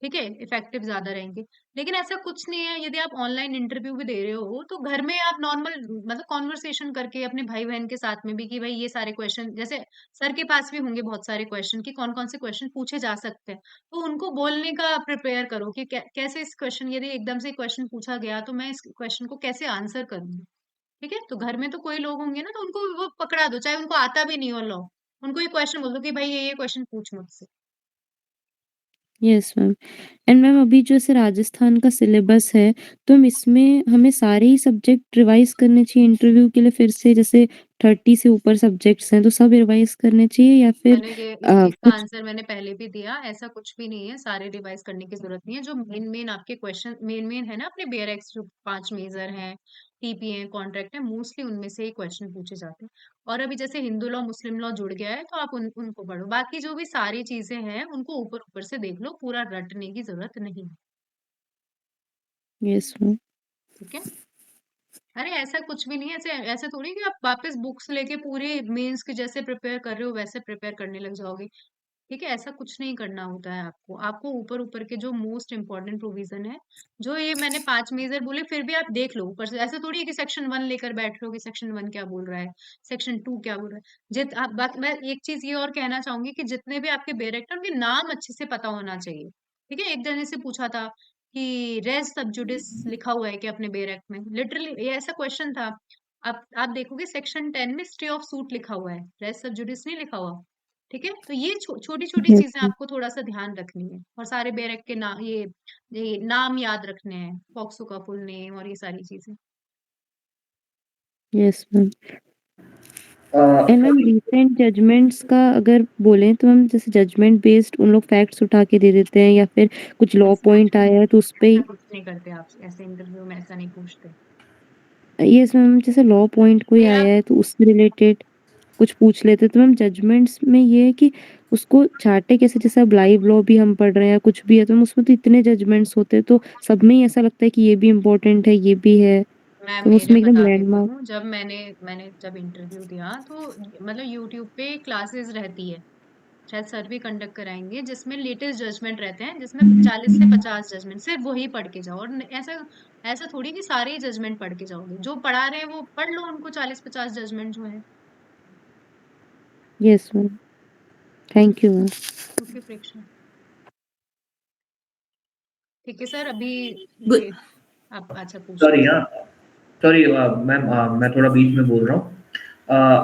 Speaker 1: ठीक है, इफेक्टिव ज्यादा रहेंगे। लेकिन ऐसा कुछ नहीं है, यदि आप ऑनलाइन इंटरव्यू भी दे रहे हो तो घर में आप नॉर्मल मतलब कॉन्वर्सेशन करके अपने भाई बहन के साथ में भी कि भाई ये सारे क्वेश्चन, जैसे सर के पास भी होंगे बहुत सारे क्वेश्चन कि कौन कौन से क्वेश्चन पूछे जा सकते हैं, तो उनको बोलने का प्रिपेयर करो कि कैसे इस क्वेश्चन, यदि एकदम से क्वेश्चन पूछा गया तो मैं इस क्वेश्चन को कैसे आंसर करूंगी। ठीक है? तो घर में तो कोई लोग होंगे ना, तो उनको वो पकड़ा दो, चाहे उनको आता भी नहीं हो लॉ। उनको ये क्वेश्चन बोल दो कि भाई ये क्वेश्चन पूछ मुझसे।
Speaker 8: Yes ma'am. एंड मैम अभी जो ऐसे राजस्थान का सिलेबस है, तो हम इसमें हमें सारे ही सब्जेक्ट रिवाइज़ करने चाहिए इंटरव्यू के लिए फिर से? जैसे 30 से ऊपर सब्जेक्ट्स हैं, तो सब रिवाइज़ करने चाहिए या फिर
Speaker 1: मैंने ये इस चीज़ का
Speaker 8: कुछ?
Speaker 1: आंसर मैंने पहले भी दिया, ऐसा कुछ भी नहीं है, सारे रिवाइज़ करने की ज़रूरत नहीं है। जो मेन-मेन आपके क्वेश्चन मेन-मेन है ना अपने बेयरएक्स जो 5 मेजर हैं, टीपी हैं, कॉन्ट्रैक्ट है, मोस्टली उनमें से ही क्वेश्चन पूछे जाते हैं। और अभी जैसे हिंदू लॉ, मुस्लिम लॉ जुड़ गया है, तो आप उनको पढ़ो। बाकी जो भी सारी चीज़ें हैं, उनको ऊपर-ऊपर से देख लो, पूरा रटने की ज़रूरत नहीं है।
Speaker 8: Yes ma'am.
Speaker 1: ठीक है? अरे ऐसा कुछ भी नहीं है, ऐसे ऐसे थोड़ी कि आप वापस बुक्स लेके पूरे मेंस के जैसे प्रिपेयर कर रहे हो, वैसे प्रिपेयर करने लग जाओगे। ठीक है? ऐसा कुछ नहीं करना होता है आपको। आपको ऊपर-ऊपर के जो मोस्ट इम्पोर्टेंट प्रोविज़न है, जो ये मैंने 5 मेजर बोले, फिर भी आप देख लो ऊपर से। ऐसा थोड़ी है कि सेक्शन 1 लेकर बैठ रहे हो कि सेक्शन 1 क्या बोल रहा है, सेक्शन 2 क्या बोल रहा है। जित आप बात मैं एक चीज़ ये और कहना चाहूँगी कि जितने भी आपके बेरेक्टर उनके नाम अच्छे से पता होना चाहिए। ठीक है? एक जने से पूछा था कि रेज़ सब जुडिस लिखा हुआ है क्या अपने बेरेक्ट में? लिटरली ये ऐसा क्वेश्चन था। आप देखोगे सेक्शन 10 में स्टे ऑफ सूट लिखा हुआ है, रेज़ सब जुडिस नहीं लिखा हुआ। ठीक है? तो ये छोटी-छोटी
Speaker 8: यस
Speaker 1: चीज़ें
Speaker 8: मैम।
Speaker 1: आपको थोड़ा-सा ध्यान रखनी है और सारे बेरेक के ये नाम याद रखने हैं, पॉक्सो का फुल नेम और ये सारी चीज़ें।
Speaker 8: Yes ma'am. And ma'am
Speaker 2: sorry.
Speaker 8: Recent judgments का अगर बोलें तो मैम जैसे जजमेंट बेस्ड उन लोग फैक्ट्स उठा के दे देते हैं या फिर कुछ लॉ
Speaker 1: ऐसा
Speaker 8: पॉइंट आया है तो उस पे
Speaker 1: ऐसा
Speaker 8: ही?
Speaker 1: कुछ नहीं करते आप, ऐसे इंटरव्यू में ऐसा नहीं पूछते।
Speaker 8: यस मैम, जैसे लॉ पॉइंट कोई
Speaker 1: मेरा
Speaker 8: आया है तो उससे रिलेटेड कुछ पूछ लेते हैं। तो मैम जजमेंट्स में ये है कि उसको चाटे कैसे? जैसे अब लाइव लॉ भी हम पढ़ रहे हैं या कुछ भी है तो मैम उसमें तो इतने जजमेंट्स होते हैं तो सब में ही ऐसा लगता है कि ये भी इम्पोर्टेंट है, ये भी है।
Speaker 1: मैं
Speaker 8: तो
Speaker 1: मेरे
Speaker 8: उसमें एकदम
Speaker 1: बता देती
Speaker 8: लैंडमार्क।
Speaker 1: हूँ, जब मैंने जब इंटरव्यू दिया तो मतलब यूट्यूब पे क्लासेस रहती है, शायद सर भी कंडक्ट कराएंगे, जिसमें लेटेस्ट जजमेंट रहते हैं, जिसमें 40 से 50 जजमेंट सिर्फ वही पढ़ के जाओ। और ऐसा ऐसा थोड़ी कि सारे ही जजमेंट पढ़ के जाओगे, जो पढ़ा रहे हैं वो पढ़ लो, उनको 40-50 जजमेंट जो है।
Speaker 8: Yes ma'am. Thank you ma'am.
Speaker 1: Okay Preksha. ठीक है सर, अभी
Speaker 5: गुड।
Speaker 1: ये आप अच्छा पूछ
Speaker 2: सॉरी,
Speaker 1: लीजिए।
Speaker 2: हाँ, सॉरी मैम, मैं थोड़ा बीच में बोल रहा हूँ।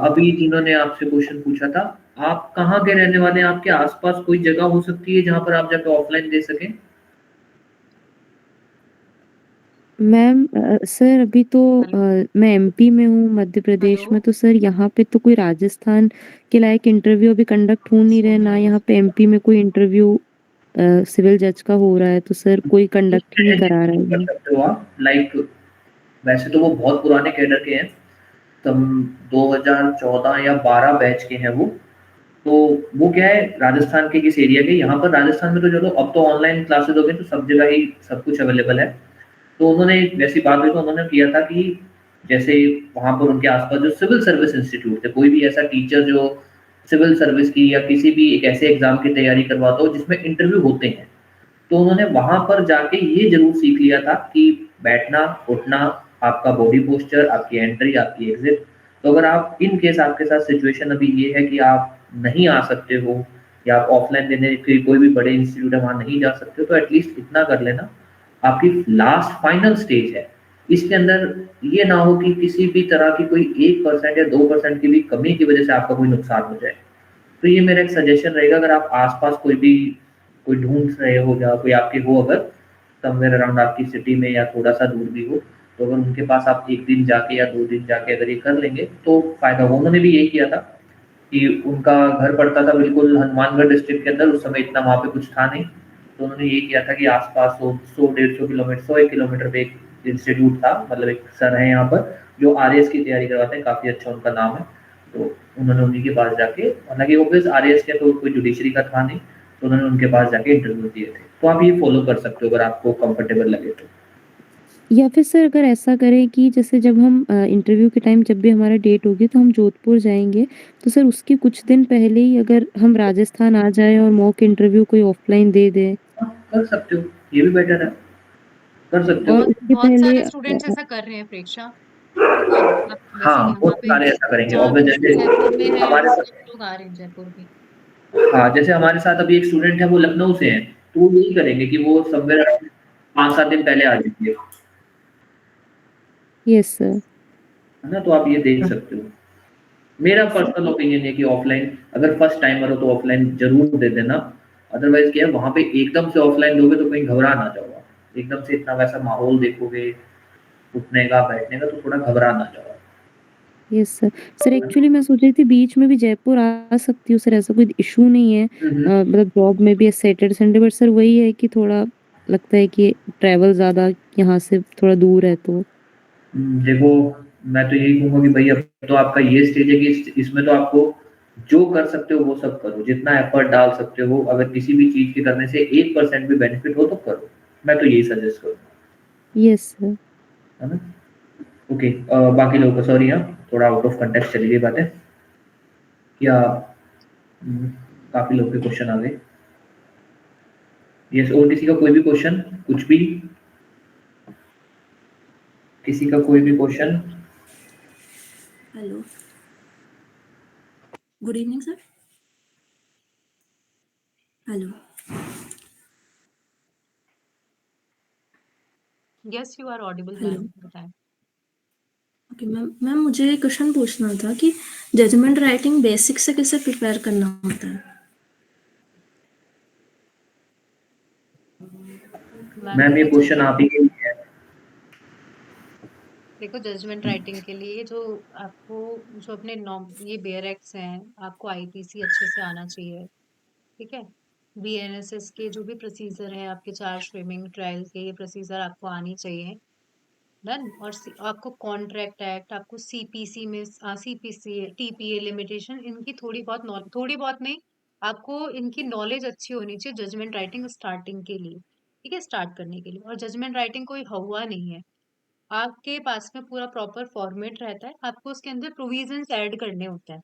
Speaker 2: अभी जिन्होंने आपसे क्वेश्चन पूछा था, आप कहाँ के रहने वाले हैं? आपके आसपास कोई जगह हो सकती है जहाँ पर आप जाके ऑफलाइन दे सकें?
Speaker 8: मैम सर अभी तो
Speaker 1: हेलो
Speaker 8: मैं एमपी में हूँ, मध्य प्रदेश
Speaker 1: हेलो।
Speaker 8: में, तो सर यहाँ पे तो कोई राजस्थान के लायक इंटरव्यू अभी कंडक्ट हो नहीं रहे, ना यहाँ पे एमपी में कोई इंटरव्यू सिविल जज का हो रहा है, तो सर कोई कंडक्ट ही नहीं करा रहा है
Speaker 2: कर
Speaker 8: अभी।
Speaker 2: सकते हो आप, लाइक वैसे तो वो बहुत पुराने कैडर के हैं, तब 2014 या 12 बैच के हैं वो। तो वो क्या है, राजस्थान के किस एरिया के, यहाँ पर राजस्थान में तो चलो अब तो ऑनलाइन क्लासेस हो गए, तो सब जगह ही सब कुछ अवेलेबल है। तो उन्होंने वैसी बात हुई तो उन्होंने किया था कि जैसे वहाँ पर उनके आसपास जो सिविल सर्विस इंस्टीट्यूट थे, कोई भी ऐसा टीचर जो सिविल सर्विस की या किसी भी एक ऐसे एग्जाम की तैयारी करवाता हो जिसमें इंटरव्यू होते हैं, तो उन्होंने वहाँ पर जाके ये ज़रूर सीख लिया था कि बैठना, उठना, आपका बॉडी पोस्चर, आपकी एंट्री, आपकी एग्ज़िट। तो अगर आप इन केस आपके साथ सिचुएशन अभी ये है कि आप नहीं आ सकते हो या आप ऑफ़लाइन देने के कोई भी बड़े इंस्टीट्यूट है वहाँ नहीं जा सकते हो, तो एटलीस्ट इतना कर लेना, आपकी लास्ट फाइनल स्टेज है। इसके अंदर ये ना हो कि किसी भी तरह की कोई 1% या 2% की भी कमी की वज़ह से आपका कोई नुकसान हो जाए। तो ये मेरा एक सजेशन रहेगा, अगर आप आस-पास कोई ढूँढ रहे हो या कोई आपके हो अगर, समवेयर अराउंड आपकी सिटी में या थोड़ा-सा दूर भी हो, तो अगर उनके पास आप 1 दिन जाके या 2 दिन जाके अगर ये कर लेंगे, तो फ़ायदा होगा। उन्होंने भी यही किया था कि उनका घर पड़ता था बिल्कुल हनुमानगढ़ डिस्ट्रिक्ट के अंदर, उस समय इतना वहाँ पे कुछ था नहीं। तो उन्होंने ये किया था कि आस-पास 100 150 किलोमीटर 101 किलोमीटर पे एक इंस्टीट्यूट था, मतलब एक सर हैं यहाँ पर, जो आरएएस की तैयारी करवाते हैं, काफ़ी अच्छा उनका नाम है। तो उन्होंने उन्हीं के पास जाके, हालाँकि ऑब्वियस आरएएस के तो कोई जुडिशरी का था नहीं, तो उन्होंने उनके पास जाके इंटरव्यू दिए थे। तो आप ये फ़ॉलो कर सकते हो अगर आपको कंफर्टेबल लगे तो।
Speaker 8: या फिर सर अगर ऐसा करें कि जैसे जब हम इंटरव्यू के टाइम जब भी हमारा डेट होगी तो हम जोधपुर जाएँगे, तो सर उसके कुछ दिन पहले ही अगर हम राजस्थान आ जाएँ और मॉक इंटरव्यू कोई ऑफलाइन दे दें?
Speaker 2: हाँ, कर सकते हो, ये भी बेटर है, कर सकते हो।
Speaker 8: और
Speaker 1: बहुत
Speaker 8: उसके
Speaker 1: बहुत
Speaker 8: पहले
Speaker 1: सारे स्टूडेंट्स ऐसा कर रहे हैं प्रेक्षा। ठीक है, आप जैसे
Speaker 2: हाँ,
Speaker 1: यहाँ
Speaker 2: बहुत
Speaker 1: पे
Speaker 2: सारे ऐसा करेंगे,
Speaker 1: जहाँ
Speaker 2: ऑब्वियस
Speaker 1: पे जयपुर में
Speaker 2: जैसे
Speaker 1: है,
Speaker 2: हमारे
Speaker 1: सब
Speaker 2: साथ,
Speaker 1: लोग आ रहे हैं जयपुर भी।
Speaker 2: हाँ, जैसे हमारे साथ अभी एक स्टूडेंट है वो लखनऊ से हैं, तो वो यही करेंगे कि वो समवेयर 5-7 दिन पहले आ जाएँगे।
Speaker 8: Yes sir.
Speaker 2: है ना? तो आप ये देख सकते हो। मेरा पर्सनल ओपिनियन है कि ऑफलाइन अगर फर्स्ट टाइमर हो तो ऑफलाइन ज़रूर दे देना, अदरवाइज़ क्या है वहाँ पे एकदम से ऑफलाइन दोगे तो कहीं घबरा ना जाओ आप। एकदम से इतना वैसा माहौल देखोगे, उठने का, बैठने का तो थोड़ा घबरा ना जाओ आप।
Speaker 8: Yes sir. सर
Speaker 2: है ना?
Speaker 8: एक्चुअली मैं सोच रही थी बीच में भी जयपुर आ सकती हूँ सर, ऐसा कोई इश्यू नहीं है।
Speaker 2: हुँ, हुँ।
Speaker 8: मतलब जॉब में भी सैटरडे संडे, बट सर वही है कि थोड़ा लगता है कि ट्रैवल ज़्यादा यहाँ से थोड़ा दूर है तो।
Speaker 2: देखो, मैं तो यही कहूँगा कि भई अब तो आपका ये स्टेज है कि इसमें तो आपको जो कर सकते हो वो सब करो, जितना एफर्ट डाल सकते हो, अगर किसी भी चीज़ के करने से 1% भी बेनिफिट हो तो करो। मैं तो यही सजेस्ट करूँगा,
Speaker 8: यस सर।
Speaker 2: है ना? ओके बाकी लोगों को सॉरी हाँ, थोड़ा आउट ऑफ कॉन्टेक्स्ट चली गई बातें। क्या उम, काफ़ी लोग के क्वेश्चन आ गए। यस और किसी का कोई भी क्वेश्चन? कुछ भी? किसी का कोई भी question?
Speaker 9: Hello, good evening sir. Hello,
Speaker 1: yes you are audible
Speaker 9: hello.
Speaker 1: Ma'am, बताएं।
Speaker 9: ओके मैम, मैम मुझे एक क्वेश्चन पूछना था कि जजमेंट राइटिंग बेसिक से कैसे प्रिपेयर करना होता है?
Speaker 1: मैम
Speaker 2: मैम ये
Speaker 1: देखो
Speaker 2: क्वेश्चन आप ही के लिए है।
Speaker 1: जजमेंट राइटिंग के लिए जो आपको जो अपने ये बेयर एक्ट्स हैं, आपको आईपीसी अच्छे से आना चाहिए। ठीक है, बीएनएसएस के जो भी प्रोसीजर है, आपके 4 स्विमिंग ट्रायल के ये प्रोसीजर आपको आनी चाहिए। डन। और आपको कॉन्ट्रैक्ट एक्ट, आपको सीपीसी में सीपीसी टीपीए लिमिटेशन, इनकी थोड़ी बहुत नहीं, आपको इनकी नॉलेज अच्छी होनी चाहिए जजमेंट राइटिंग स्टार्टिंग के लिए। ठीक है, स्टार्ट करने के लिए। और जजमेंट राइटिंग कोई हवा नहीं है, आपके पास में पूरा प्रॉपर फॉर्मेट रहता है, आपको उसके अंदर प्रोविजंस ऐड करने होते हैं।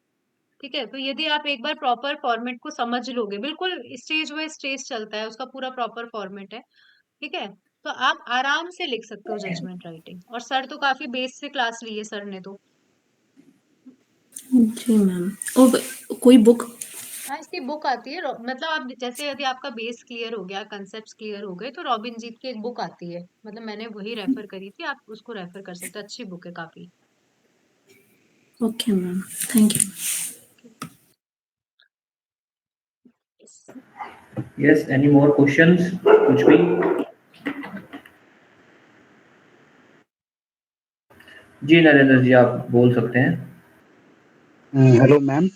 Speaker 1: ठीक है, तो यदि आप एक बार प्रॉपर फॉर्मेट को समझ लोगे, बिल्कुल स्टेज बाय स्टेज चलता है, उसका पूरा प्रॉपर फॉर्मेट है। ठीक है, तो आप आराम से लिख सकते हो जजमेंट राइटिंग। और सर तो काफी बेस से क्लास ली है सर ने तो।
Speaker 9: जी मैम। और कोई बुक?
Speaker 1: हाँ, इसकी बुक आती है, मतलब आप जैसे यदि आपका बेस क्लियर हो गया, कंसेप्ट क्लियर हो गए, तो रॉबिन जीत की एक बुक आती है, मतलब मैंने वही रेफर करी थी, आप उसको रेफर कर सकते हैं, अच्छी बुक है काफी।
Speaker 9: Okay ma'am, thank you.
Speaker 1: Yes.
Speaker 2: Yes any more questions? कुछ भी? जी नरेंद्र जी आप बोल सकते हैं।
Speaker 6: Hello ma'am.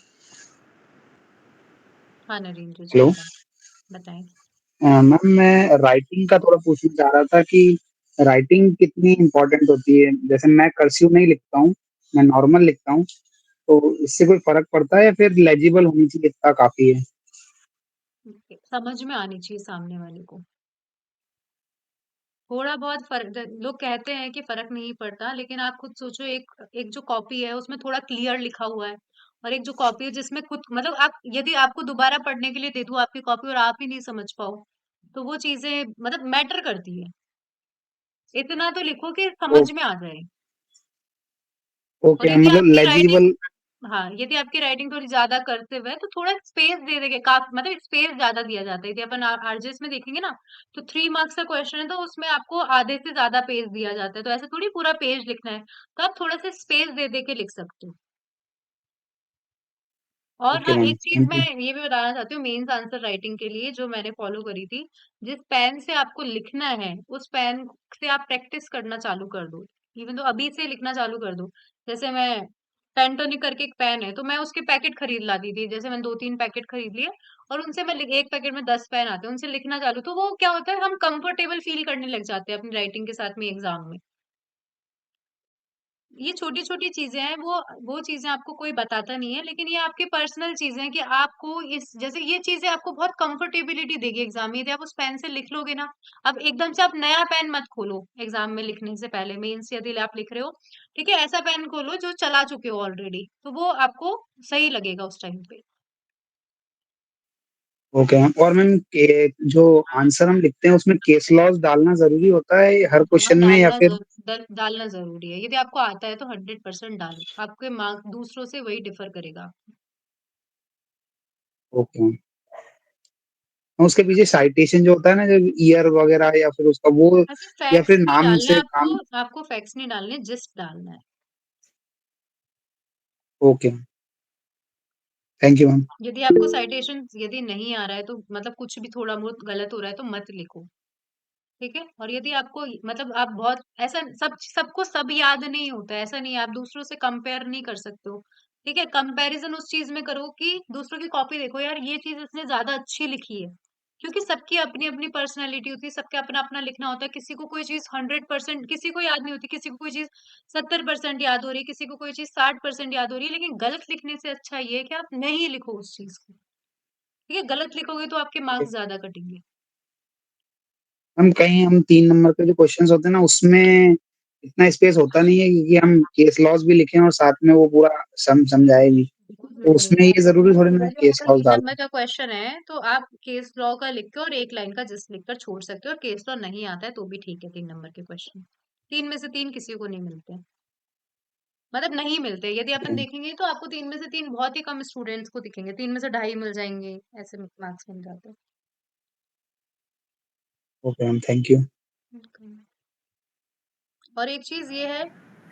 Speaker 1: हाँ नरेंद्र जी
Speaker 6: हेलो
Speaker 1: बताएं। बताएं।
Speaker 6: मैम, मैं राइटिंग का थोड़ा पूछना चाह रहा था कि राइटिंग कितनी इम्पोर्टेंट होती है? जैसे मैं कर्सिव नहीं लिखता हूँ, मैं नॉर्मल लिखता हूँ, तो इससे कोई फर्क पड़ता है या फिर लेजिबल होनी चाहिए इतना काफी है?
Speaker 1: समझ में आनी चाहिए सामने वाले को। थोड़ा बहुत फर्क, लोग कहते हैं कि फर्क नहीं पड़ता, लेकिन आप खुद सोचो, एक एक जो कॉपी है उसमें थोड़ा क्लियर लिखा हुआ है, और एक जो कॉपी है जिसमें खुद, मतलब आप यदि आपको दोबारा पढ़ने के लिए दे दूं आपकी कॉपी और आप ही नहीं समझ पाओ, तो वो चीजें मतलब मैटर करती है। इतना तो लिखो कि समझ
Speaker 6: ओ,
Speaker 1: में आ जाए। और
Speaker 6: ओके
Speaker 1: यदि
Speaker 6: मतलब
Speaker 1: आपकी राइटिंग,
Speaker 6: लेजिबल।
Speaker 1: हाँ, यदि आपकी राइटिंग थोड़ी ज्यादा कर्सिव है तो थोड़ा स्पेस दे देंगे, काफी मतलब स्पेस ज्यादा दिया जाता है। यदि अपन आरजेएस में देखेंगे ना, तो 3 मार्क्स का क्वेश्चन है तो उसमें आपको आधे से ज्यादा पेज दिया जाता है, तो ऐसे थोड़ी पूरा पेज लिखना है, तो आप थोड़ा सा स्पेस दे दे के लिख सकते हो। और
Speaker 6: ओके
Speaker 1: हाँ,
Speaker 6: मैम,
Speaker 1: एक चीज
Speaker 6: थैंक
Speaker 1: मैं
Speaker 6: यू।
Speaker 1: ये भी बताना चाहती हूँ मेंस आंसर राइटिंग के लिए, जो मैंने फॉलो करी थी, जिस पेन से आपको लिखना है उस पेन से आप प्रैक्टिस करना चालू कर दो। इवन तो अभी से लिखना चालू कर दो। जैसे मैं पेंटोनिक करके एक पेन है, तो मैं उसके पैकेट खरीद लाती थी, जैसे मैंने 2-3 पैकेट खरीद लिए, और उनसे मैं एक पैकेट में 10 पेन आते हैं, उनसे लिखना चालू, तो वो क्या होता है, हम कंफर्टेबल फील करने लग जाते हैं अपनी राइटिंग के साथ में एग्जाम में। ये छोटी-छोटी चीज़ें हैं, वो चीज़ें आपको कोई बताता नहीं है, लेकिन ये आपकी पर्सनल चीज़ें हैं कि आपको इस जैसे ये चीज़ें आपको बहुत कंफर्टेबिलिटी देगी एग्ज़ाम में, यदि आप उस पेन से लिख लोगे ना, अब एकदम से आप नया पेन मत खोलो एग्ज़ाम में लिखने से पहले, मेंस यदि आप लिख रहे हो, ठीक है? ऐसा पेन खोलो जो चला चुके हो ऑलरेडी, तो वो आपको सही लगेगा उस टाइम पे।
Speaker 6: ओके मैम, और मैम जो आंसर हम लिखते हैं उसमें केस लॉज डालना जरूरी होता है हर
Speaker 1: हाँ,
Speaker 6: क्वेश्चन में या फिर?
Speaker 1: डालना ज़रूरी है, यदि आपको आता है तो 100% डालो, आपके मार्क दूसरों से वही डिफर करेगा।
Speaker 6: ओके। उसके पीछे साइटेशन जो होता है ना, जो ईयर वगैरह या फिर उसका वो,
Speaker 1: ऐसे
Speaker 6: या
Speaker 1: फैक्ट्स
Speaker 6: फिर
Speaker 1: नहीं
Speaker 6: नाम
Speaker 1: डालने
Speaker 6: से
Speaker 1: आपको,
Speaker 6: काम?
Speaker 1: आपको फैक्ट्स नहीं डालने, जस्ट डालना है।
Speaker 6: Okay, thank you ma'am.
Speaker 1: यदि आपको साइटेशन यदि नहीं आ रहा है तो मतलब कुछ भी थोड़ा बहुत गलत हो रहा है तो मत लिखो, ठीक है? और यदि आपको मतलब आप बहुत ऐसा सबको सब याद नहीं होता है, ऐसा नहीं है, आप दूसरों से कंपेयर नहीं कर सकते हो, ठीक है? कंपैरिजन उस चीज में करो कि दूसरों की कॉपी देखो, यार ये चीज इसने ज्यादा अच्छी लिखी है, क्योंकि सबकी अपनी अपनी पर्सनैलिटी होती है, सबका अपना अपना लिखना होता है। किसी को कोई चीज 100% किसी को याद नहीं होती, किसी को कोई चीज 70% याद हो रही है, किसी को कोई चीज 60% याद हो रही है। लेकिन गलत लिखने से अच्छा ये है कि आप नहीं लिखो उस चीज को, ठीक है? गलत लिखोगे तो आपके मार्क्स ज्यादा कटेंगे।
Speaker 6: मैम कहीं हम 3 नंबर के जो क्वेश्चंस होते हैं ना, उसमें इतना स्पेस होता नहीं है कि हम केस लॉस भी लिखें और साथ में वो पूरा समझाए भी।
Speaker 1: बिल्कुल
Speaker 6: तो
Speaker 1: भी नहीं
Speaker 6: उसमें
Speaker 1: है।
Speaker 6: ये ज़रूरी थोड़ी ना है
Speaker 1: यदि
Speaker 6: केस
Speaker 1: आपका
Speaker 6: लॉस
Speaker 1: 3
Speaker 6: डालना।
Speaker 1: नंबर का क्वेश्चन है तो आप केस लॉ का लिख के और 1 लाइन का जस्ट लिखकर छोड़ सकते हो, और केस लॉ नहीं आता है तो भी ठीक है। 3 नंबर के क्वेश्चन 3 में से 3 किसी को नहीं मिलते, मतलब नहीं मिलते। यदि अपन देखेंगे तो आपको 3 में से 3 बहुत ही कम स्टूडेंट्स को दिखेंगे, 3 में से 2.5 मिल जाएंगे, ऐसे मार्क्स मिल जाते हैं।
Speaker 6: Okay ma'am, thank you.
Speaker 1: और एक चीज ये है,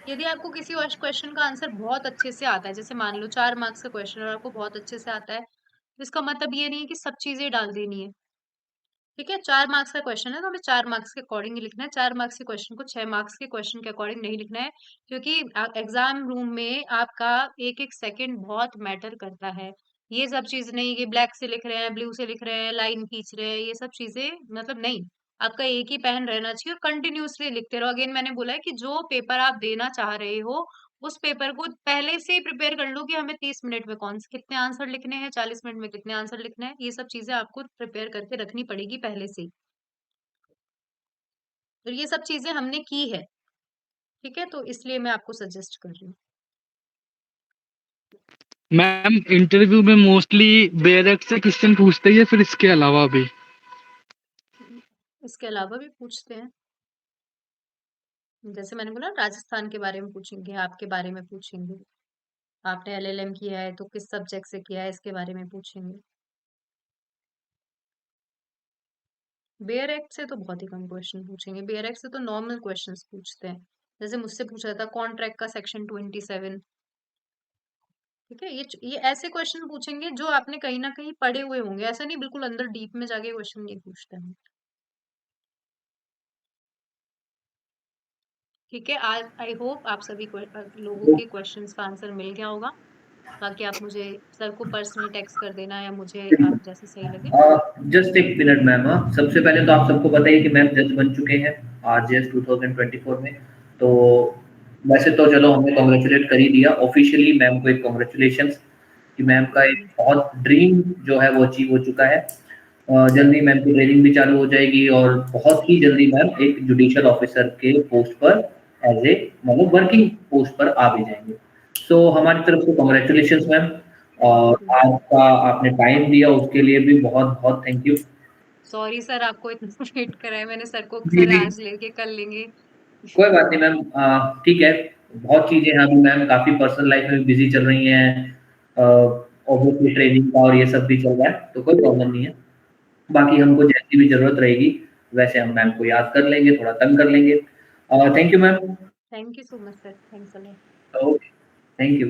Speaker 1: यदि आपको किसी क्वेश्चन का आंसर बहुत अच्छे से आता है, जैसे मान लो 4 मार्क्स का क्वेश्चन और आपको बहुत अच्छे से आता है, तो इसका मतलब ये नहीं है कि सब चीजें डाल देनी है, ठीक है? 4 मार्क्स का क्वेश्चन है तो हमें 4 मार्क्स के अकॉर्डिंग ही लिखना है। 4 मार्क्स के क्वेश्चन को 6 मार्क्स के क्वेश्चन के अकॉर्डिंग नहीं लिखना है, क्योंकि एग्जाम रूम में आपका एक एक सेकंड बहुत मैटर करता है। ये सब चीज नहीं कि ब्लैक से लिख रहे हैं, ब्लू से लिख रहे हैं, लाइन खींच रहे हैं, ये सब चीजें मतलब नहीं। आपका एक ही पेन रहना चाहिए और कंटिन्यूअसली लिखते रहो। अगेन मैंने बोला है कि जो पेपर आप देना चाह रहे हो उस पेपर को पहले से ही प्रिपेयर कर लो कि हमें 30 मिनट में कौन से कितने आंसर लिखने हैं, 40 मिनट में कितने आंसर लिखने हैं। ये सब चीजें आपको प्रिपेयर करके रखनी पड़ेगी पहले से ही। तो ये सब चीजें हमने की है, ठीक है? तो इसलिए मैं आपको सजेस्ट कर रही हूँ।
Speaker 10: मैम इंटरव्यू में मोस्टली बेयरक्ट से क्वेश्चन पूछते हैं या फिर इसके अलावा भी?
Speaker 1: इसके अलावा भी पूछते हैं, जैसे मैंने बोला राजस्थान के बारे में पूछेंगे, आपके बारे में पूछेंगे, आपने एलएलएम किया है तो किस सब्जेक्ट से किया है इसके बारे में पूछेंगे। बेयर एक्ट से तो बहुत ही कम क्वेश्चन पूछेंगे, बेयर एक्ट से तो नॉर्मल क्वेश्चंस पूछते हैं। जैसे मुझसे पूछा था कॉन्ट्रैक्ट का सेक्शन 27, ठीक है? ये ऐसे क्वेश्चन पूछेंगे जो आपने कहीं ना कहीं पढ़े हुए होंगे, ऐसा नहीं बिल्कुल अंदर डीप में जाके क्वेश्चन नहीं पूछते हैं, ठीक है? आज आई होप आप सभी लोगों के क्वेश्चंस का आंसर मिल गया होगा। बाकी आप मुझे सर को पर्सनल टेक्स्ट कर देना या मुझे, आप जैसे सही लगे।
Speaker 2: जस्ट एक मिनट मैम। सबसे पहले तो आप सबको पता ही है कि मैम जज बन चुके हैं आरजेएस 2024 में। तो वैसे तो चलो हमने कॉन्ग्रेचुलेट कर ही दिया ऑफिशियली मैम को, एक कॉन्ग्रेचुलेशंस कि मैम का एक बहुत ड्रीम जो है वो अचीव हो चुका है। जल्दी मैम की ट्रेनिंग भी चालू हो जाएगी और बहुत ही जल्दी मैम एक जुडिशियल ऑफिसर के पोस्ट पर एज ए मतलब वर्किंग पोस्ट पर आ भी जाएंगे। सो हमारी तरफ से कॉन्ग्रेचुलेशंस मैम, और आपका आपने टाइम दिया उसके लिए भी बहुत बहुत थैंक यू।
Speaker 1: सॉरी सर आपको इतना वेट कराया मैंने, सर को
Speaker 2: जी
Speaker 1: सर
Speaker 2: जी,
Speaker 1: आज लेके कल लेंगे।
Speaker 2: कोई बात नहीं मैम, ठीक है। बहुत चीजें हैं अभी मैम, काफी पर्सनल लाइफ में बिजी चल रही हैं, ऑब्वियसली ट्रेनिंग का और ये सब भी चल रहा है, तो कोई प्रॉब्लम नहीं है। बाकी हमको जैसी भी जरूरत रहेगी वैसे हम मैम को याद कर लेंगे, थोड़ा तंग कर लेंगे। Thank you ma'am.
Speaker 1: Thank you so much sir, thanks a lot.
Speaker 2: Okay, thank you.